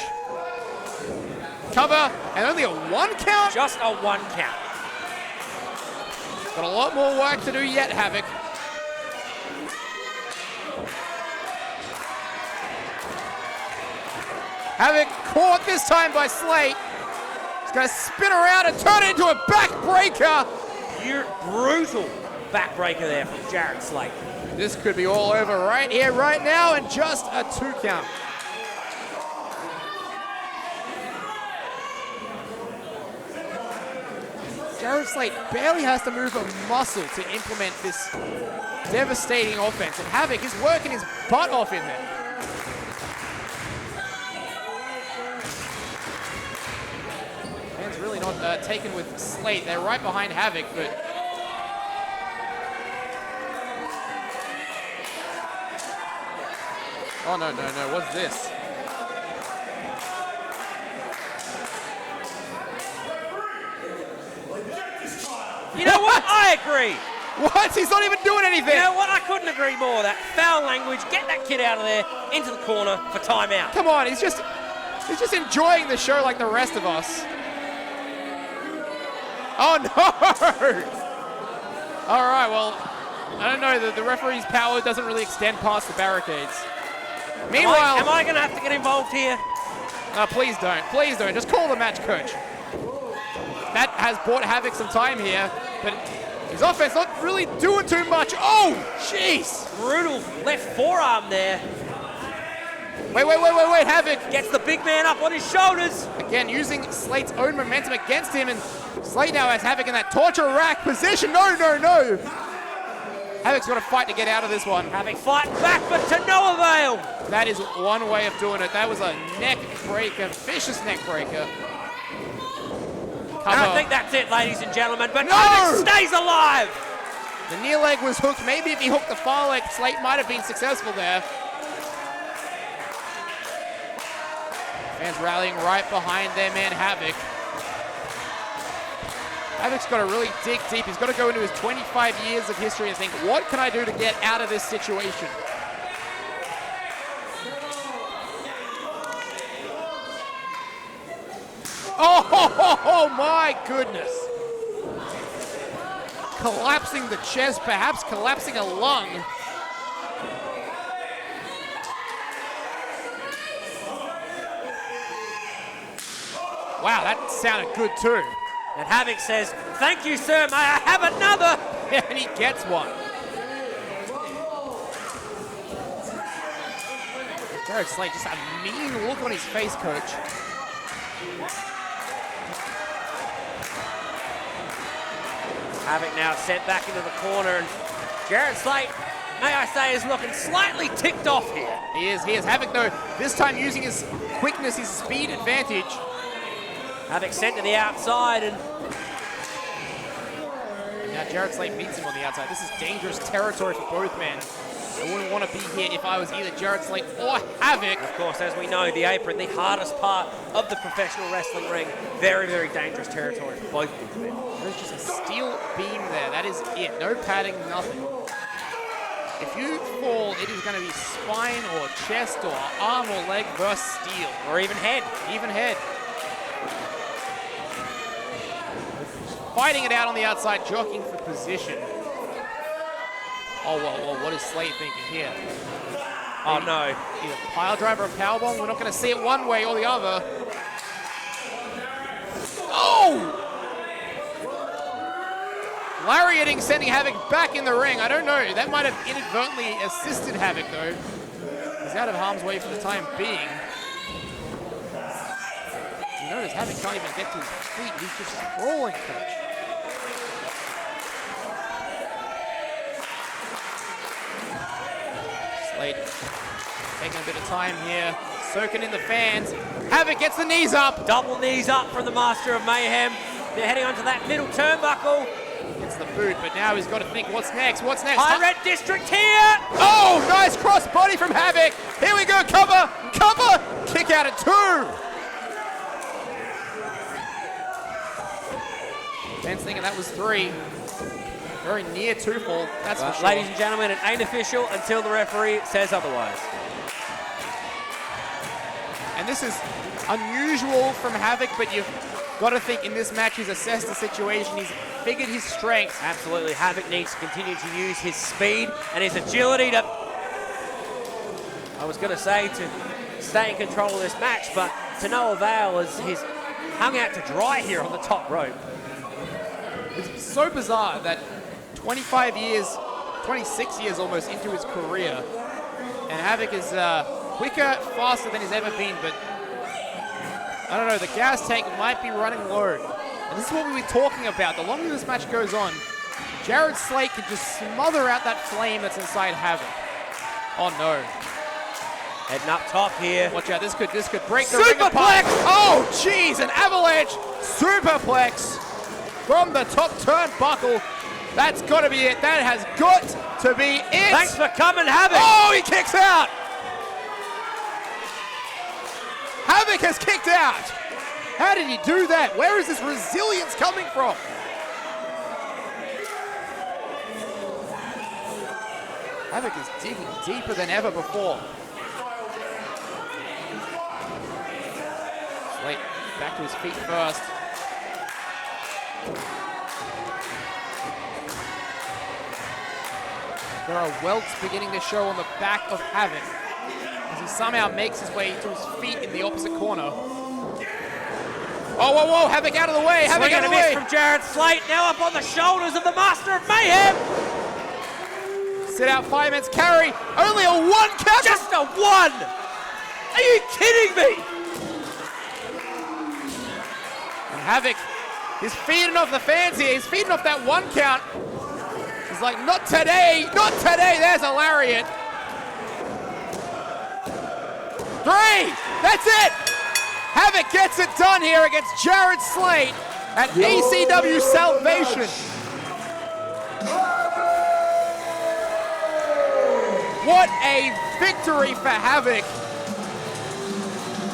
Cover, and only a 1 count? Just a 1 count. Got a lot more work to do yet, Havoc. Havoc caught this time by Slate. He's going to spin around and turn it into a backbreaker. Brutal backbreaker there from Jared Slate. This could be all over right here, right now, and just a 2 count. Jared Slate barely has to move a muscle to implement this devastating offense, and Havoc is working his butt off in there. Man's really not taken with Slate. They're right behind Havoc, but... Oh, no, what's this? You know what? I agree. What? He's not even doing anything. You know what? I couldn't agree more. That foul language, get that kid out of there, into the corner for timeout. Come on, he's just enjoying the show like the rest of us. Oh, no! All right, well, I don't know. The referee's power doesn't really extend past the barricades. Meanwhile... Am I going to have to get involved here? Please don't. Please don't. Just call the match, coach. That has bought Havoc some time here, but his offense not really doing too much. Oh, jeez. Brutal left forearm there. Wait. Havoc Gets the big man up on his shoulders. again using Slate's own momentum against him, and Slate now has Havoc in that torture rack position. No. Havoc's got to fight to get out of this one. Havoc fighting back, but to no avail. That is one way of doing it. That was a neck breaker, vicious neck breaker. And I think that's it, ladies and gentlemen. But No! Havoc stays alive. The near leg was hooked. Maybe if he hooked the far leg, Slate might have been successful there. Fans rallying right behind their man, Havoc. Havoc's got to really dig deep. He's got to go into his 25 years of history and think, what can I do to get out of this situation? Oh, my goodness. Collapsing the chest, perhaps collapsing a lung. Wow, that sounded good too. And Havoc says, thank you, sir. May I have another? And he gets one. Jared Slate, just a mean look on his face, coach. Havoc now sent back into the corner, and Jared Slate, may I say, is looking slightly ticked off here. He is. Havoc, though, this time using his quickness, his speed advantage. Havoc sent to the outside, and Now Jared Slate meets him on the outside. This is dangerous territory for both men. I wouldn't want to be here if I was either Jared Slate or Havoc. of course, as we know, the apron, the hardest part of the professional wrestling ring. Very, very dangerous territory for both these men. There's just a steel beam there. That is it. No padding, nothing. If you fall, it is going to be spine or chest or arm or leg versus steel. Or even head. Even head. Fighting it out on the outside, jockeying for position. Oh, well, what is Slate thinking here? Oh, no. Either pile driver or powerbomb. We're not going to see it one way or the other. Oh! Lariating, sending Havoc back in the ring. I don't know. That might have inadvertently assisted Havoc, though. He's out of harm's way for the time being. You notice Havoc can't even get to his feet. He's just crawling, Coach. Slade taking a bit of time here. Soaking in the fans. Havoc gets the knees up. Double knees up from the Master of Mayhem. They're heading onto that middle turnbuckle. Gets the boot, but now he's got to think, what's next? What's next? High Red District here. Oh, nice cross body from Havoc. Here we go, cover, cover. Kick out at 2. Ben's thinking that was 3. Very near 2 fall, that's for sure. Ladies and gentlemen, it ain't official until the referee says otherwise. And this is unusual from Havoc, but you've got to think in this match he's assessed the situation, he's figured his strengths. Absolutely, Havoc needs to continue to use his speed and his agility to, I was going to say, to stay in control of this match, but to no avail as he's hung out to dry here on the top rope. It's so bizarre that 25 years, 26 years almost into his career, and Havoc is quicker, faster than he's ever been, but I don't know, the gas tank might be running low. And this is what we were talking about. The longer this match goes on, Jared Slate could just smother out that flame that's inside Havoc. Oh no. Heading up top here. Watch out, this could break the ring apart. Oh jeez, an avalanche superplex from the top turnbuckle. That's got to be it. That has got to be it. Thanks for coming, Havoc. Oh, he kicks out. Havoc has kicked out. How did he do that? Where is this resilience coming from? Havoc is digging deeper than ever before. Slate back to his feet first. There are welts beginning to show on the back of Havoc as he somehow makes his way to his feet in the opposite corner. Oh, whoa, whoa, Havoc out of the way, Havoc out of the way. From Jared Slate, now up on the shoulders of the Master of Mayhem. Sit out, fireman's carry, only a 1 count. Just a 1. Are you kidding me? And Havoc is feeding off the fans here. He's feeding off that 1 count. He's like, not today, not today. There's a lariat. 3, that's it. Havoc gets it done here against Jared Slate at ACW Salvation. What a victory for Havoc.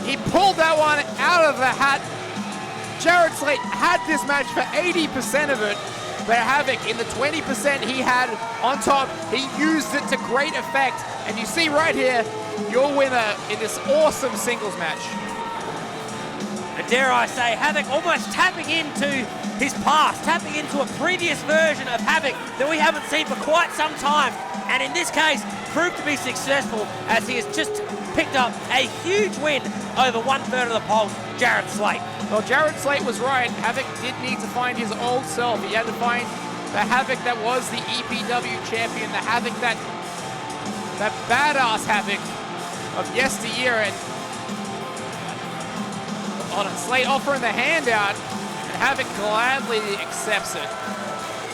He pulled that one out of the hat. Jared Slate had this match for 80% of it, but Havoc, in the 20% he had on top, he used it to great effect. And you see right here, your winner in this awesome singles match. And dare I say, Havoc almost tapping into his past, tapping into a previous version of Havoc that we haven't seen for quite some time. And in this case, proved to be successful as he has just picked up a huge win over 1/3 of the polls, Jared Slate. Well, Jared Slate was right. Havoc did need to find his old self. He had to find the Havoc that was the EPW champion, the Havoc that badass Havoc of yesteryear. And on Slate offering the handout, and Havoc gladly accepts it.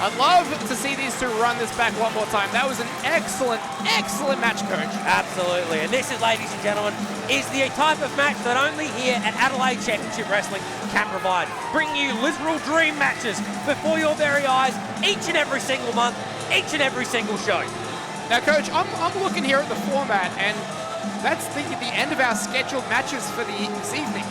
I'd love to see these two run this back one more time. That was an excellent, excellent match, Coach. Absolutely. And this is, ladies and gentlemen, is the type of match that only here at Adelaide Championship Wrestling can provide. Bring you literal dream matches before your very eyes each and every single month, each and every single show. Now, Coach, I'm looking here at the format, and that's the end of our scheduled matches for this evening.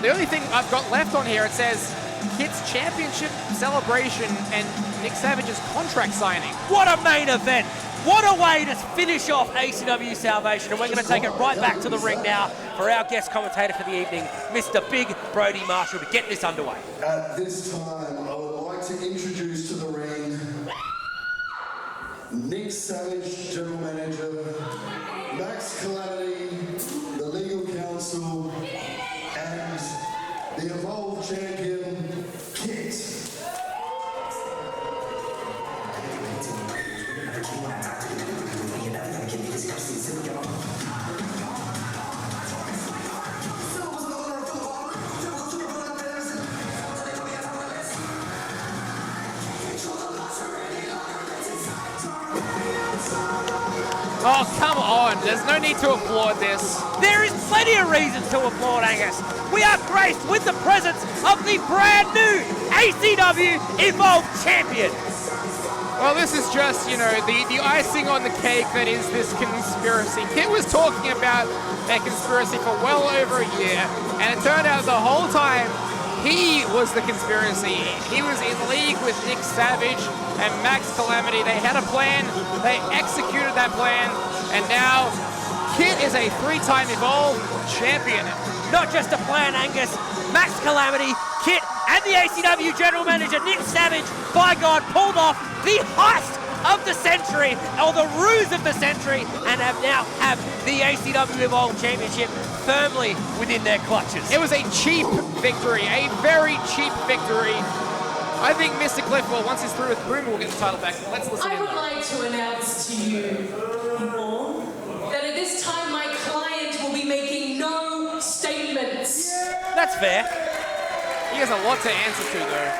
The only thing I've got left on here, it says Kids Championship Celebration and Nick Savage's contract signing. What a main event! What a way to finish off ACW Salvation. And we're going to take it right back to the ring now for our guest commentator for the evening, Mr. Big Brody Marshall, to get this underway. At this time, I would like to introduce to the ring Nick Savage, General Manager, Max Calamity, the Legal Counsel, and the Evolve Champion, Kit. Oh, come on. There's no need to applaud this. There is plenty of reasons to applaud, Angus. We are graced with the presence of the brand new ACW Evolve Champion. Well, this is just, you know, the icing on the cake that is this conspiracy. Kit was talking about that conspiracy for well over a year, and it turned out the whole time he was the conspiracy. He was in league with Nick Savage and Max Calamity. They had a plan, they executed that plan, and now Kit is a 3-time Evolve Champion. Not just a plan, Angus. Max Calamity, Kit, and the ACW General Manager, Nick Savage, by God, pulled off the heist of the century, or the ruse of the century, and now have the ACW Evolve Championship firmly within their clutches. It was a cheap victory, a very cheap victory. I think Mr. Cliff, well, once he's through with Boom, will get the title back. Let's listen I in. would like to announce to you all that at this time my client will be making no statements. That's fair. He has a lot to answer to, though.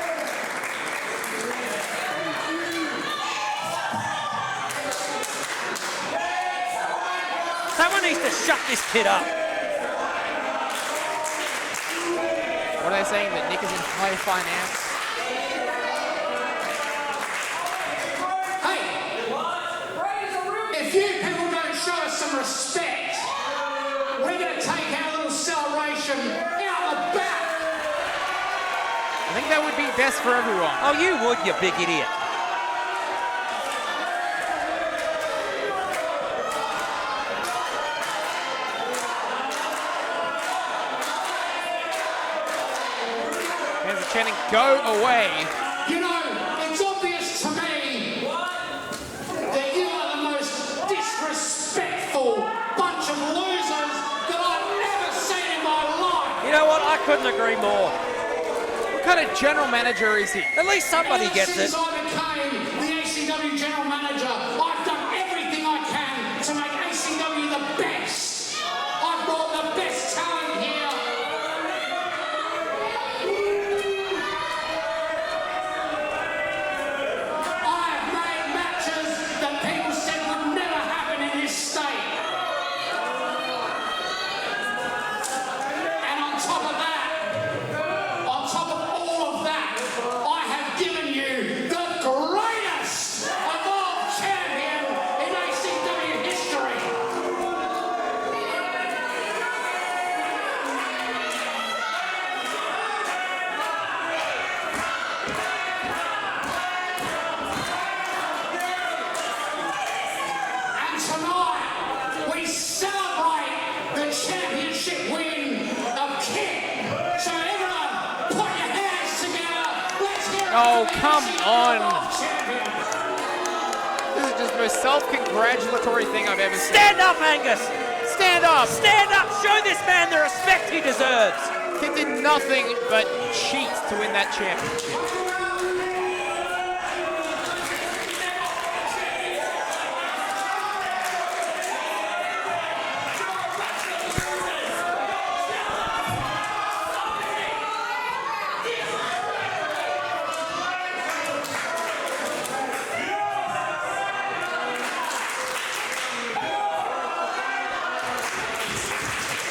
Someone needs to shut this kid up. What are they saying? That Nick is in high finance? Hey! If you people don't show us some respect, we're going to take our little celebration out the back. I think that would be best for everyone. Oh, you would, you big idiot. Chanting, go away. You know, it's obvious to me that you are the most disrespectful bunch of losers that I've ever seen in my life. You know what? I couldn't agree more. What kind of general manager is he? At least somebody gets it. Since I became the ACW General Manager, I've done everything I can to make ACW the best. I've brought the best talent here. Oh, come on. This is just the most self-congratulatory thing I've ever seen. Stand up, Angus. Stand up. Stand up. Show this man the respect he deserves. He did nothing but cheat to win that championship.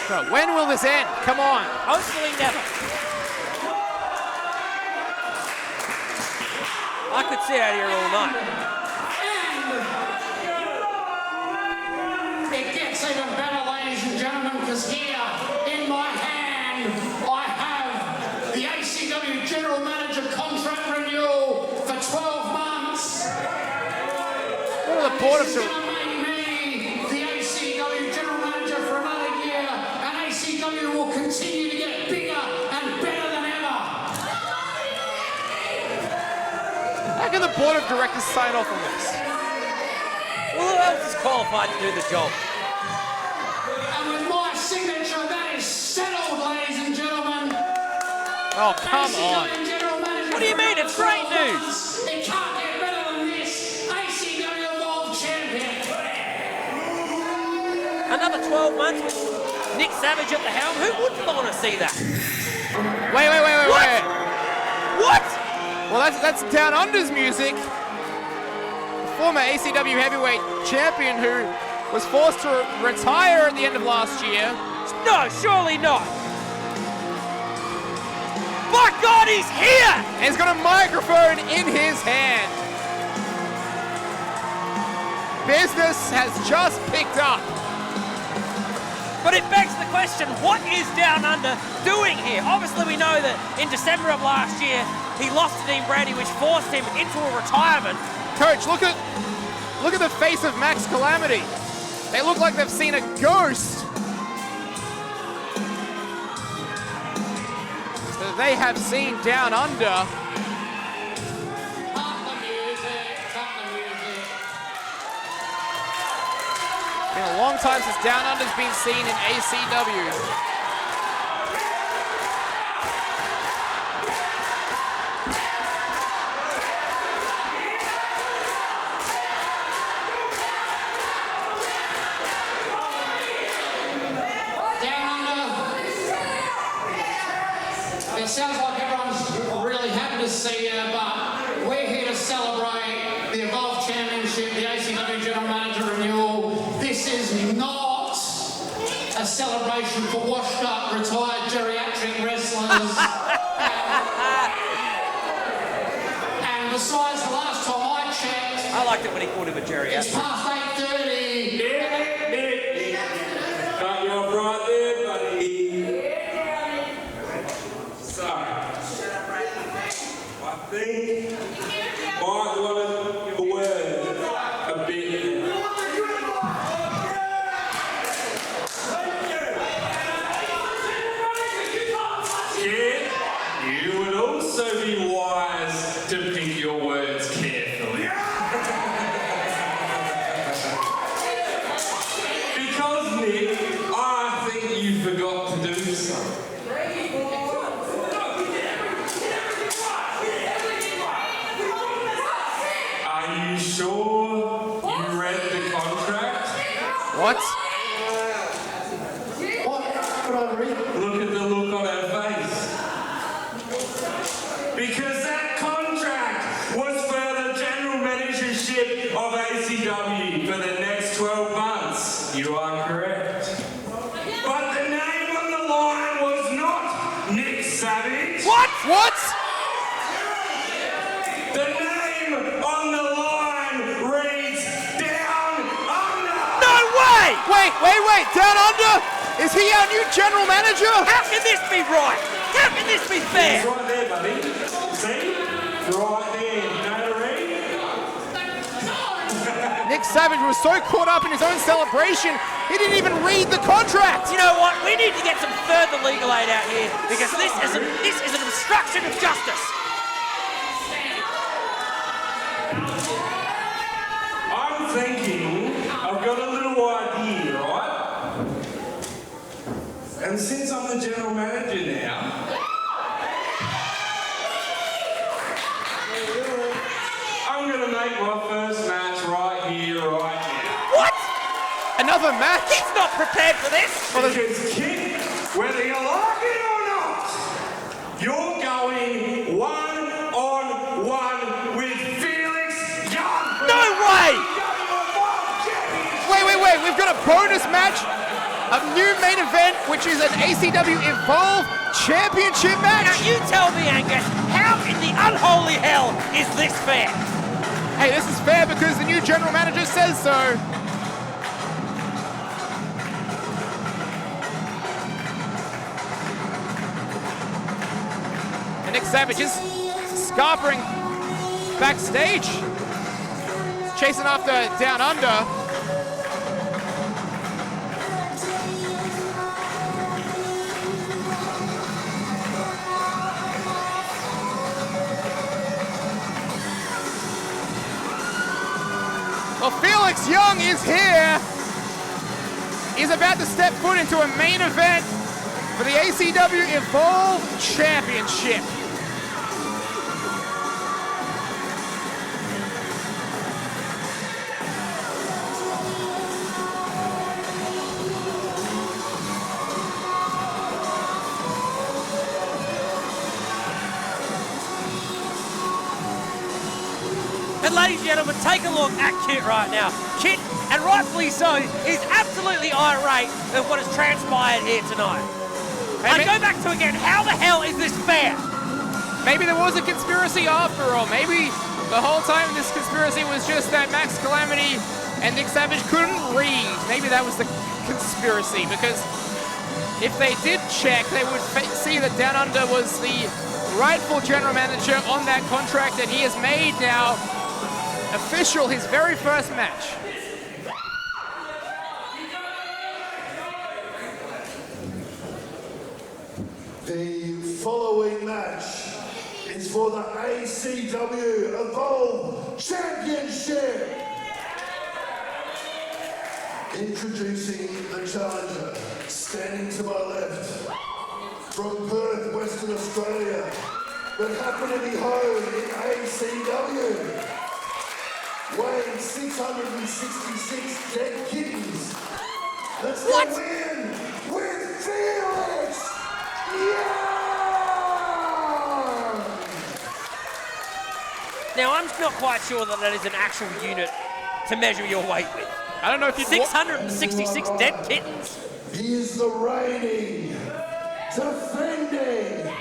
Bro, when will this end? Come on. Hopefully never. I could sit out here all night. And it gets even better, ladies and gentlemen, because here in my hand I have the ACW General Manager contract renewal for 12 months. What are the board of This is going to make me the ACW General Manager for another year, and ACW will continue to get bigger and better than ever. How can the board of directors sign off on this? Well, who else is qualified to do the job? And with my signature, that is settled, ladies and gentlemen. Oh, come on. What do you mean? It's great news. It can't get better than this. ACW Evolve Champion. Another 12 months with Nick Savage at the helm. Who wouldn't want to see that? Wait. What? Well, that's Down Under's music. The former ACW heavyweight champion who was forced to retire at the end of last year. No, surely not. My God, he's here! And he's got a microphone in his hand. Business has just picked up. But it begs the question, what is Down Under doing here? Obviously, we know that in December of last year, he lost to Dean Brady, which forced him into a retirement. Coach, look at the face of Max Calamity. They look like they've seen a ghost. So they have seen Down Under. Been a long time since Down Under's been seen in ACW. It sounds like everyone's really happy to see you, but we're here to celebrate the Evolve Championship, the ACW General Manager renewal. This is not a celebration for washed up, retired geriatric wrestlers. And besides, the last time I checked, I liked it when he called him a it's geriatric. past 8:30. Nick. Cut you off right there, buddy. So, I think might want to word a bit. Yeah, you would also be wise to pick your words carefully. Because, Nick, I think you forgot to do something. Are you sure you read the contract? What? Look at the look on her face. Because that contract was for the general managership of ACW for the next 12 months. You are correct. But the name on the line was not Nick Savage. What? The name on the line reads Down Under. No way! Wait. Down Under? Is he our new general manager? How can this be right? How can this be fair? It's right there, buddy. See? Right there. You know to read? Nick Savage was so caught up in his own celebration, he didn't even read the contract. You know what? We need to get some further legal aid out here because this is an obstruction of justice. I'm thinking I've got a little idea, right? And since I'm the general manager now, I'm going to make my first match right here, right now. What? Another match? He's not prepared for this. Because, kid, whether you like it or not, you're going one-on-one with Felix Young. No way! Wait. We've got a bonus match, a new main event, which is an ACW Evolve Championship match. Now you tell me, Angus, how in the unholy hell is this fair? Hey, this is fair because the new general manager says so. And Nick Savage is scarpering backstage, chasing after Down Under. Well, Felix Young is here. He's about to step foot into a main event for the ACW Evolve Championship. And ladies and gentlemen, take a look at Kit right now. Kit, and rightfully so, is absolutely irate at what has transpired here tonight. I go back to again, how the hell is this fair? Maybe there was a conspiracy after all. Maybe the whole time this conspiracy was just that Max Calamity and Nick Savage couldn't read. Maybe that was the conspiracy, because if they did check, they would see that Down Under was the rightful general manager on that contract, and he has made now official his very first match. The following match is for the ACW Evolve Championship. Introducing the challenger, standing to my left, from Perth, Western Australia, but happen to be home in ACW. Weighing 666 dead kittens. Let's go in with Felix Young! Now, I'm not quite sure that that is an actual unit to measure your weight with. I don't know if you 666 dead kittens. He is the reigning, defending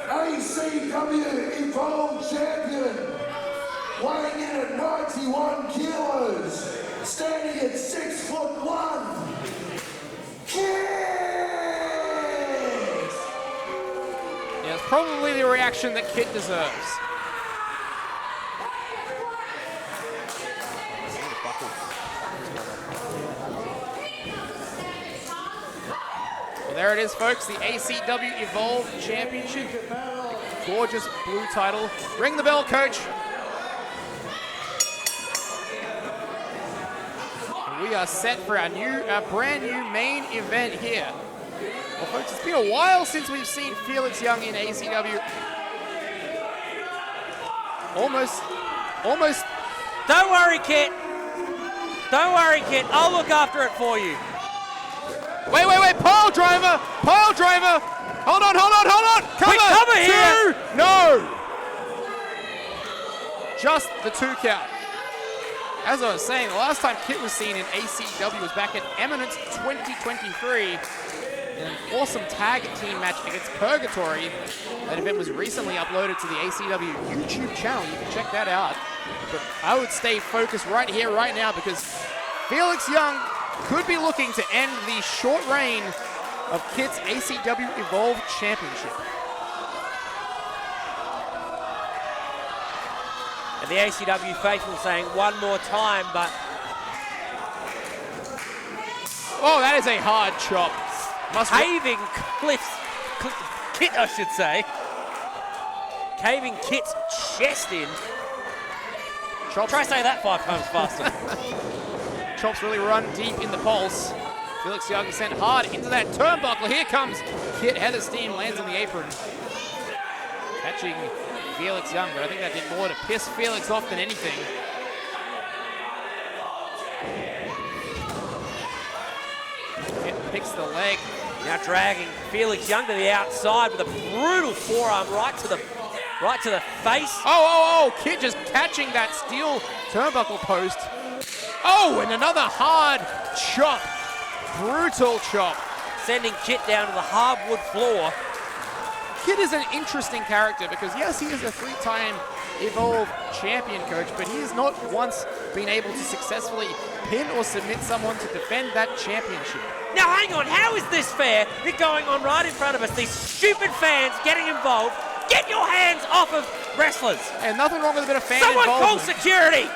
ACW Evolve Champion. Weighing in at 91 kilos, standing at 6'1". Kit! Yeah, it's probably the reaction that Kit deserves. Well, there it is, folks, the ACW Evolve Championship. Gorgeous blue title. Ring the bell, coach. We are set for our brand new main event here. Well, folks, it's been a while since we've seen Felix Young in ACW. Almost. Don't worry, Kit. Don't worry, Kit. I'll look after it for you. Wait, pile driver! Hold on! Quick cover here! No! Just the 2 count. As I was saying, the last time Kit was seen in ACW was back at Eminence 2023 in an awesome tag team match against Purgatory. That event was recently uploaded to the ACW YouTube channel. You can check that out. But I would stay focused right here, right now, because Felix Young could be looking to end the short reign of Kit's ACW Evolve Championship. And the ACW faithful saying one more time, but... Oh, that is a hard chop. Caving Kit, I should say. Caving Kit's chest in. Chops. Try to say that 5 times faster. Chops really run deep in the pulse. Felix Young sent hard into that turnbuckle. Here comes Kit. Heather Steam lands on the apron. Catching Felix Young, but I think that did more to piss Felix off than anything. Kit picks the leg. Now dragging Felix Young to the outside with a brutal forearm right to the face. Oh, Kit just catching that steel turnbuckle post. Oh, and another hard chop. Brutal chop. Sending Kit down to the hardwood floor. Kit is an interesting character because, yes, he is a 3-time Evolve champion, coach, but he has not once been able to successfully pin or submit someone to defend that championship. Now, hang on. How is this fair? It's going on right in front of us. These stupid fans getting involved. Get your hands off of wrestlers. And nothing wrong with a bit of fan Someone involvement. call security.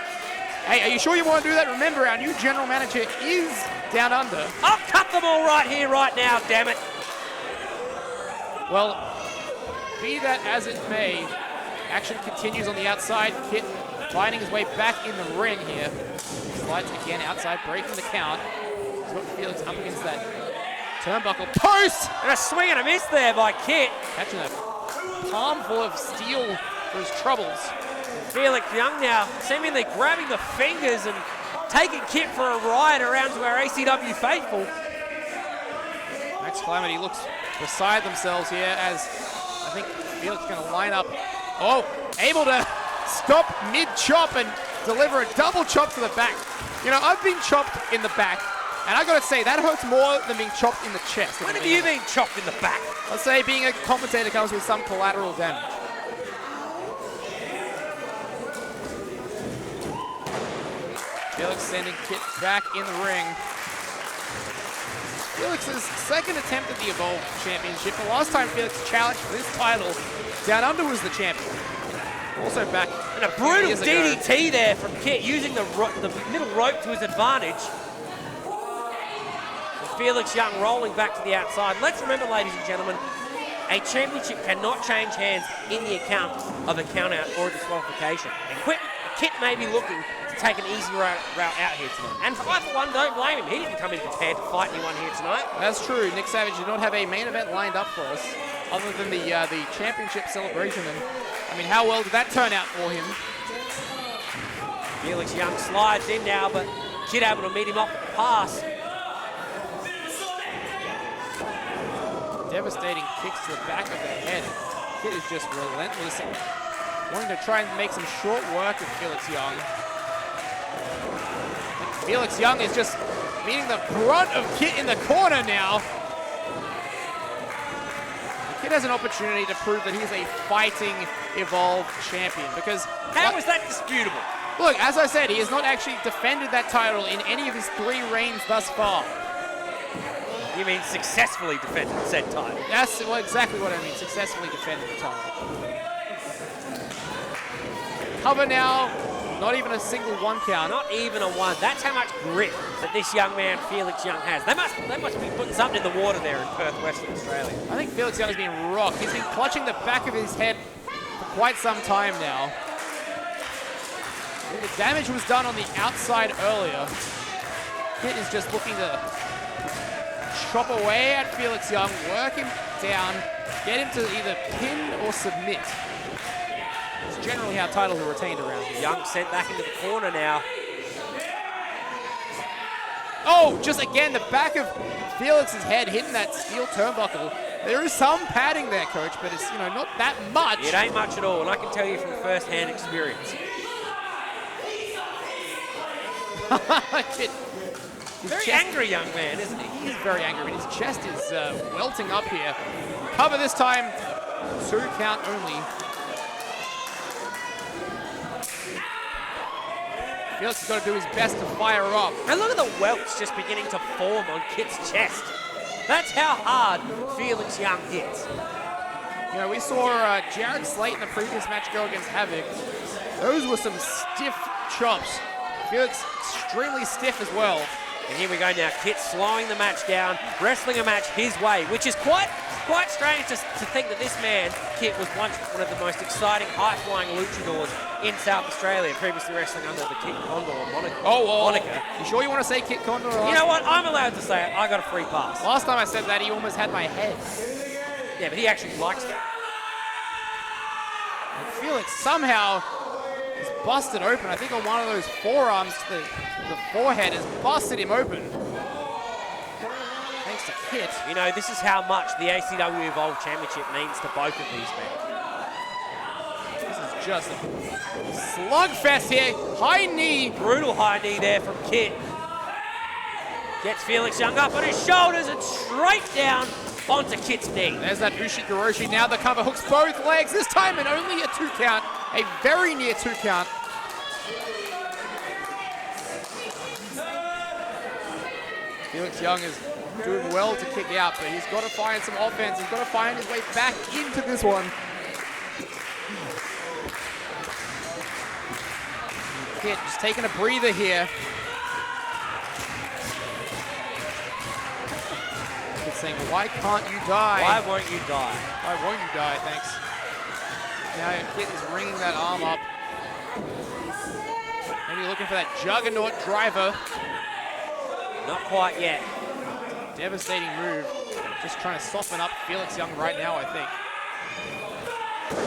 Hey, are you sure you want to do that? Remember, our new general manager is Down Under. I'll cut them all right here, right now, damn it. Well, be that as it may, action continues on the outside. Kit finding his way back in the ring here. Slides again outside, breaking the count. He's got Felix up against that turnbuckle post! And a swing and a miss there by Kit. Catching a palm full of steel for his troubles. Felix Young now seemingly grabbing the fingers and taking Kit for a ride around to our ACW faithful. Max Calamity looks beside themselves here as I think Felix is going to line up. Oh, able to stop mid-chop and deliver a double chop to the back. You know, I've been chopped in the back, and I got to say, that hurts more than being chopped in the chest. When have you been chopped in the back? I'll say being a commentator comes with some collateral damage. Felix sending Kit back in the ring. Felix's second attempt at the Evolve Championship. The last time Felix challenged for this title, Down Under was the champion. Also back. And a brutal DDT there from Kit, using the middle rope to his advantage. And Felix Young rolling back to the outside. Let's remember, ladies and gentlemen, a championship cannot change hands in the account of a count-out or a disqualification. And Kit may be looking to take an easy route out here tonight. And I, for one, don't blame him. He didn't come in prepared to fight anyone here tonight. That's true. Nick Savage did not have a main event lined up for us, other than the championship celebration. And I mean, how well did that turn out for him? Felix Young slides in now, but Kit able to meet him off at the pass. Devastating kicks to the back of the head. Kit is just relentless, wanting to try and make some short work of Felix Young. Felix Young is just meeting the brunt of Kit in the corner now. Kit has an opportunity to prove that he's a fighting Evolve champion, because how is that disputable? Look, as I said, he has not actually defended that title in any of his 3 reigns thus far. You mean successfully defended said title? That's exactly what I mean, successfully defended the title. Cover now, not even a single 1 count. Not even a 1. That's how much grit that this young man, Felix Young, has. They must be putting something in the water there in Perth, Western Australia. I think Felix Young has been rocked. He's been clutching the back of his head for quite some time now. The damage was done on the outside earlier. Kit is just looking to chop away at Felix Young, work him down, get him to either pin or submit. It's generally how titles are retained around here. Young sent back into the corner now. Oh, just again, the back of Felix's head hitting that steel turnbuckle. There is some padding there, Coach, but it's, you know, not that much. It ain't much at all, and I can tell you from first-hand experience. Very angry young man, isn't he? He's very angry, but his chest is welting up here. Cover this time, 2 count only. Felix has got to do his best to fire up. And look at the welts just beginning to form on Kit's chest. That's how hard Felix Young hits. You know, we saw Jared Slate in the previous match go against Havoc. Those were some stiff chops. Felix extremely stiff as well. And here we go now, Kit slowing the match down, wrestling a match his way, which is quite strange to think that this man, Kit, was once one of the most exciting high-flying luchadors in South Australia, previously wrestling under the Kit Condor moniker. Moniker. You sure you want to say Kit Condor? You know what? I'm allowed to say it. I got a free pass. Last time I said that, he almost had my head. Yeah, but he actually likes it. And Felix somehow is busted open. I think on one of those forearms to the forehead has busted him open. Thanks to Kit. You know, this is how much the ACW Evolve Championship means to both of these men. This is just a slugfest here. High knee. Brutal high knee there from Kit. Gets Felix Young up on his shoulders and straight down onto Kit's knee. There's that Ushigoroshi. Now the cover hooks both legs. This time and only a 2 count. A very near 2 count. Felix Young is doing well to kick out, but he's got to find some offense. He's got to find his way back into this one. Kit just taking a breather here. Kit saying, why can't you die? Why won't you die? Why won't you die? Thanks. Now Kit is ringing that arm up. Maybe looking for that juggernaut driver. Not quite yet. Devastating move. Just trying to soften up Felix Young right now, I think.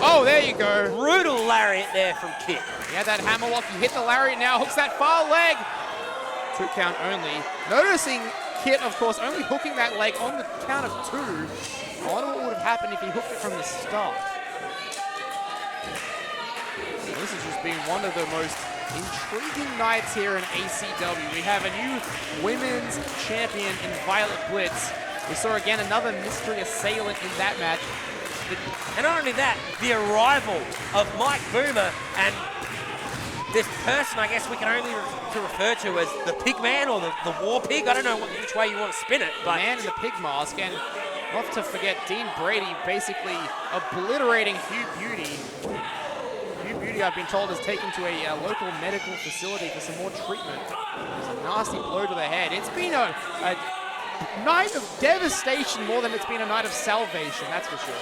Oh, there you go. Brutal lariat there from Kit. He had that hammerlock. He hit the lariat now. Hooks that far leg. 2 count only. Noticing Kit, of course, only hooking that leg on the count of 2. I wonder what would have happened if he hooked it from the start. This has just been one of the most intriguing nights here in ACW. We have a new women's champion in Violet Blitz. We saw again another mystery assailant in that match. And not only that, the arrival of Mike Boomer and this person, I guess we can only refer to as the pig man or the war pig. I don't know which way you want to spin it. But the man in the pig mask, and not to forget Dean Brady basically obliterating Hugh Beauty. Hugh Beauty, I've been told, is taken to a local medical facility for some more treatment. It's a nasty blow to the head. It's been a night of devastation more than it's been a night of salvation, that's for sure.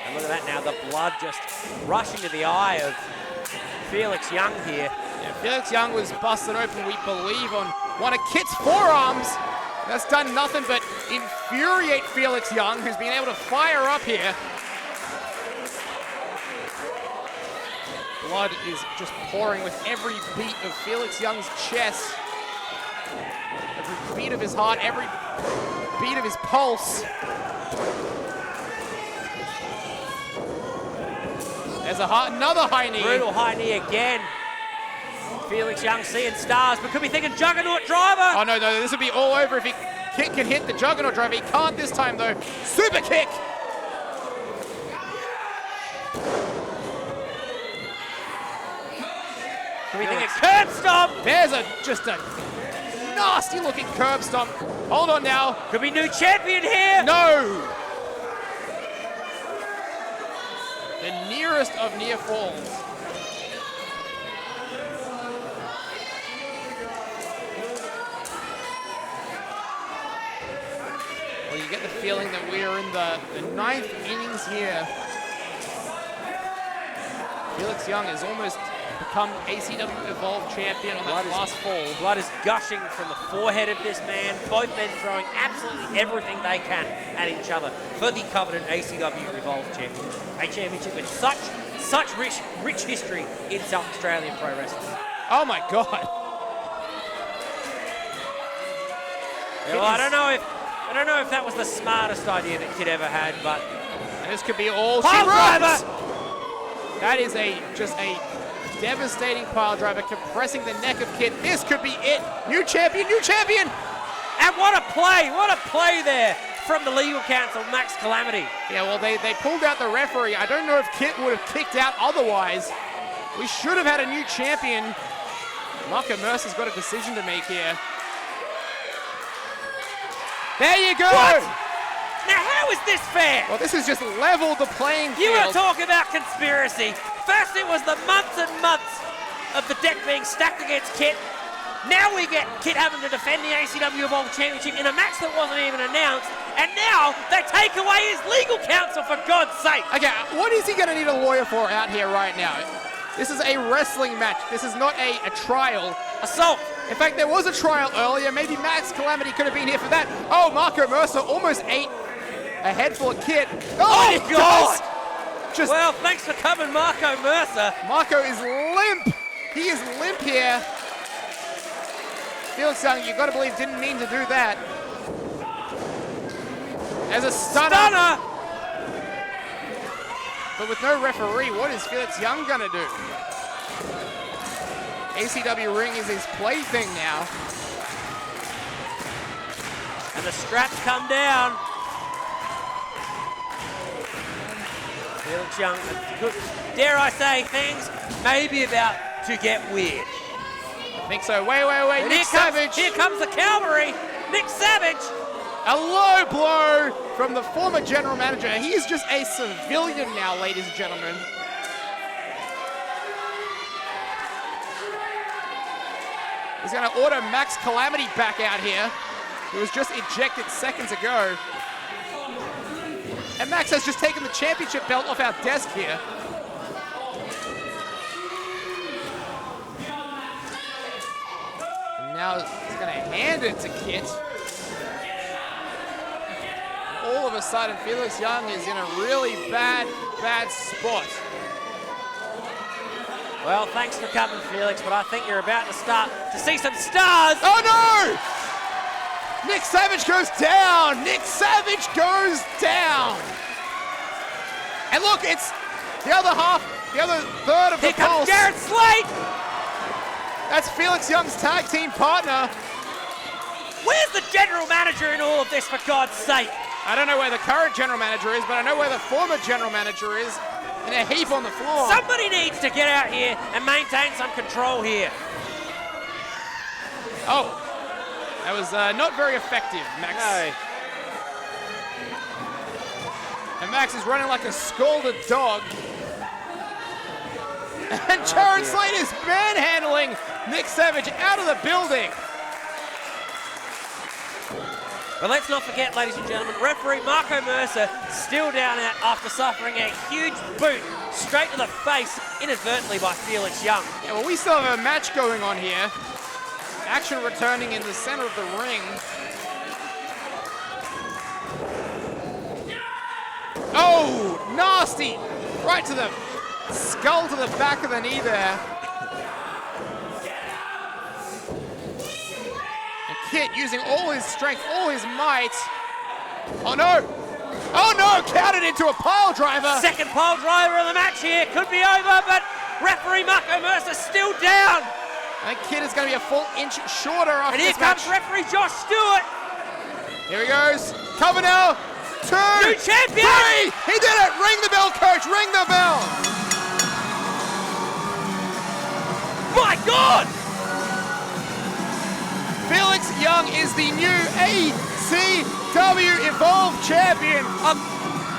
And look at that now, the blood just rushing to the eye of Felix Young here. Yeah, Felix Young was busted open, we believe, on one of Kit's forearms. That's done nothing but infuriate Felix Young, who's been able to fire up here. Blood is just pouring with every beat of Felix Young's chest. Every beat of his heart, every beat of his pulse. There's another high knee. Brutal high knee again. Felix Young seeing stars, but could be thinking juggernaut driver. Oh, no, this would be all over if Kit can hit the juggernaut driver. He can't this time, though. Super kick. Could be thinking curb stomp. There's just a nasty looking curb stomp. Hold on now. Could be new champion here. No. The nearest of near falls. Well, you get the feeling that we are in the 9th innings here. Felix Young has almost become ACW Evolve Champion on that last fall. Blood is gushing from the forehead of this man. Both men throwing absolutely everything they can at each other for the coveted ACW Evolve Champion. A championship with such rich history in South Australian pro wrestling. Oh my God. Well, I don't know if that was the smartest idea that Kid ever had, but this could be all pile driver. That is just a devastating pile driver compressing the neck of Kid. This could be it. New champion, new champion. And what a play there from the Legal Counsel, Max Calamity. Yeah, well, they pulled out the referee. I don't know if Kit would have kicked out otherwise. We should have had a new champion. Marco Mercer's got a decision to make here. There you go. What? Now, how is this fair? Well, this has just leveled the playing field. You want to talk about conspiracy. First, it was the months and months of the deck being stacked against Kit. Now we get Kit having to defend the ACW Evolve Championship in a match that wasn't even announced. And now they take away his legal counsel, for God's sake. Okay, what is he going to need a lawyer for out here right now? This is a wrestling match. This is not a trial. Assault. In fact, there was a trial earlier. Maybe Max Calamity could have been here for that. Oh, Marco Mercer almost ate a head full of Kit. Oh, God! Just, well, thanks for coming, Marco Mercer. Marco is limp. He is limp here. Felix Young, you've got to believe, didn't mean to do that. As a stunner. But with no referee, what is Felix Young going to do? ACW ring is his plaything now. And the straps come down. Felix Young, dare I say, things may be about to get weird. I think so. Wait. Nick Savage. Here comes the cavalry. Nick Savage. A low blow from the former general manager. He is just a civilian now, ladies and gentlemen. He's going to order Max Calamity back out here, who was just ejected seconds ago. And Max has just taken the championship belt off our desk here. now he's going to hand it to Kit. All of a sudden, Felix Young is in a really bad spot. Well, thanks for coming, Felix, but I think you're about to start to see some stars. Oh no! Nick Savage goes down! Nick Savage goes down! And look, it's the other half, the other third of the Here comes pulse. Jared Slate! That's Felix Young's tag team partner. Where's the general manager in all of this, for God's sake? I don't know where the current general manager is, but I know where the former general manager is. In a heap on the floor. Somebody needs to get out here and maintain some control here. Oh, that was not very effective, Max. No. And Max is running like a scalded dog. And Jared Slate is manhandling Nick Savage out of the building. But let's not forget, ladies and gentlemen, referee Marco Mercer still down out after suffering a huge boot straight to the face inadvertently by Felix Young. Yeah, well, we still have a match going on here. Action returning in the center of the ring. Oh, nasty! Right to the skull, to the back of the knee there. Kit using all his strength, all his might. Oh no! Oh no! Counted into a pile driver! Second pile driver of the match here. Could be over, but referee Marco Mercer still down. I think Kit is going to be a full inch shorter after And here this comes match. referee Josh Stewart. Here he goes. Cover now. 2. New champion! 3! He did it! Ring the bell, coach! Ring the bell! My God! Felix Young is the new ACW Evolve Champion.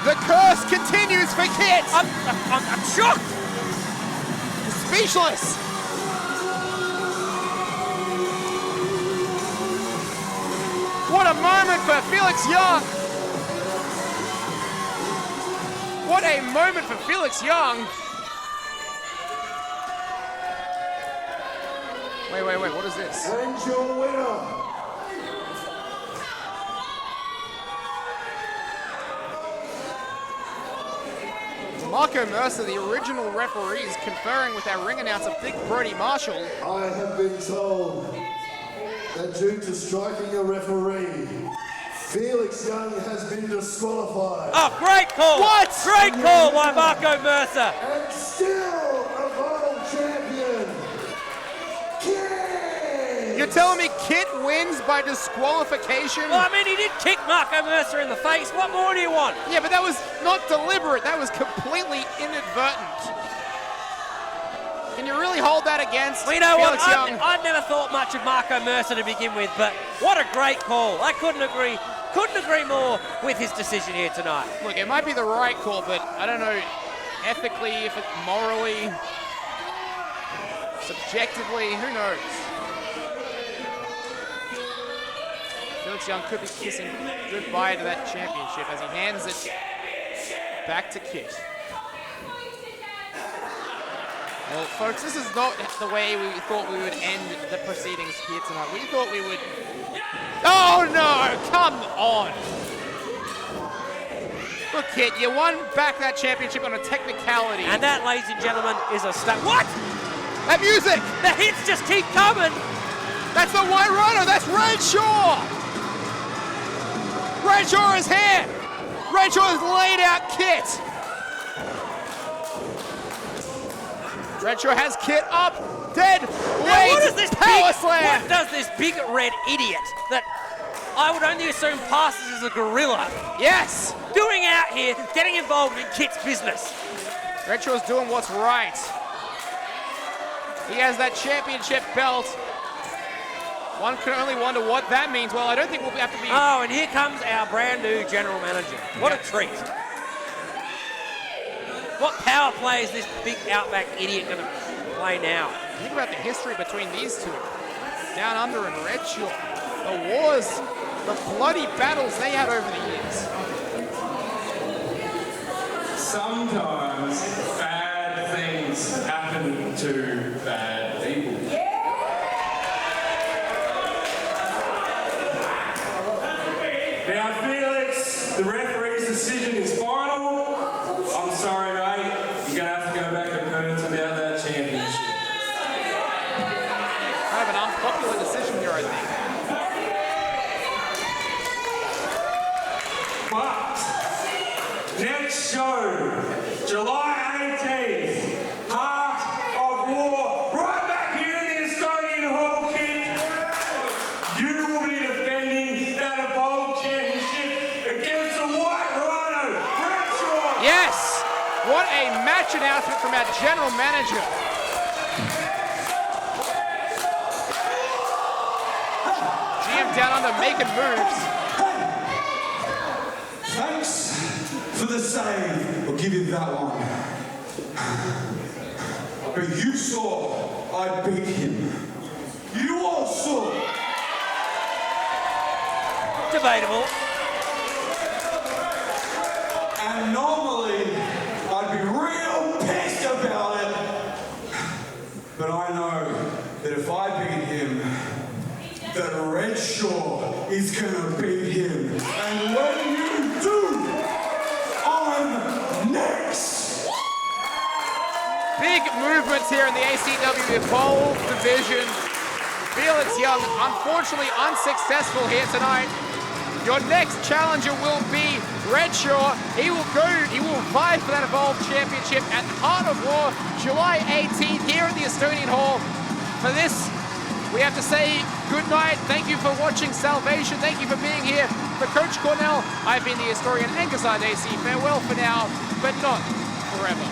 The curse continues for Kit. I'm shocked. Speechless. What a moment for Felix Young. What a moment for Felix Young. Wait, what is this? And your winner, Marco Mercer, the original referee, is conferring with our ring announcer, Big Brody Marshall. I have been told that due to striking a referee, Felix Young has been disqualified. Oh, great call. What? Great call by Marco Mercer. And still Evolve Champion, Kit! You're telling me Kit wins by disqualification? Well, I mean, he did kick Marco Mercer in the face. What more do you want? Yeah, but that was not deliberate. That was completely inadvertent. Can you really hold that against Well, you know Felix what? Young? I'd never thought much of Marco Mercer to begin with, but what a great call. I couldn't agree more with his decision here tonight. Look, it might be the right call, but I don't know ethically, if it's morally, subjectively, who knows? Felix Young could be kissing goodbye to that championship as he hands it back to Kit. Well, folks, this is not the way we thought we would end the proceedings here tonight. We thought we would... Oh, no! Come on! Look, Kit, you won back that championship on a technicality. And that, ladies and gentlemen, is a stunt. What? That music! The hits just keep coming! That's the White Rhino! That's Renshaw! Renshaw is here! Renshaw has laid out Kit! Renshaw has Kit up, dead, Now, what is this power big, slam! What does this big red idiot that I would only assume passes as a gorilla Yes! doing out here, getting involved in Kit's business? Renshaw's doing what's right. He has that championship belt. One can only wonder what that means. Well, I don't think we'll have to be... Oh, and here comes our brand new general manager. What a treat. What power play is this big Outback idiot going to play now? Think about the history between these two. Down Under and Redshaw. The wars, the bloody battles they had over the years. Sometimes bad things happen to bad people. Now, Felix, the referee's decision is final. I'm sorry, mate. You're going to have to go back to Perth about that championship. Kind of an unpopular decision here, I think. But next show, July 18th, Heart of War, right back here in the Estonian Hall, kid. You will be defending that Evolve Championship against the White Rhino, Bradshaw. Yes! What a match announcement from our general manager. GM down under making moves. Thanks for the save. I'll give you that one. But you saw I beat him. You all saw. Debatable. And normally I'd be real pissed about it. But I know that if I beat him, that Redshaw is gonna beat him. And when you do, I'm next. Big movements here in the ACW Evolve division. Felix Young, unfortunately unsuccessful here tonight. Your next challenger will be Redshaw. He will vie for that Evolve Championship at Heart of War, July 18th here at the Estonian Hall. For this, we have to say good night. Thank you for watching Salvation. Thank you for being here. For Coach Cornell, I've been the historian Angus AC. Farewell for now, but not forever.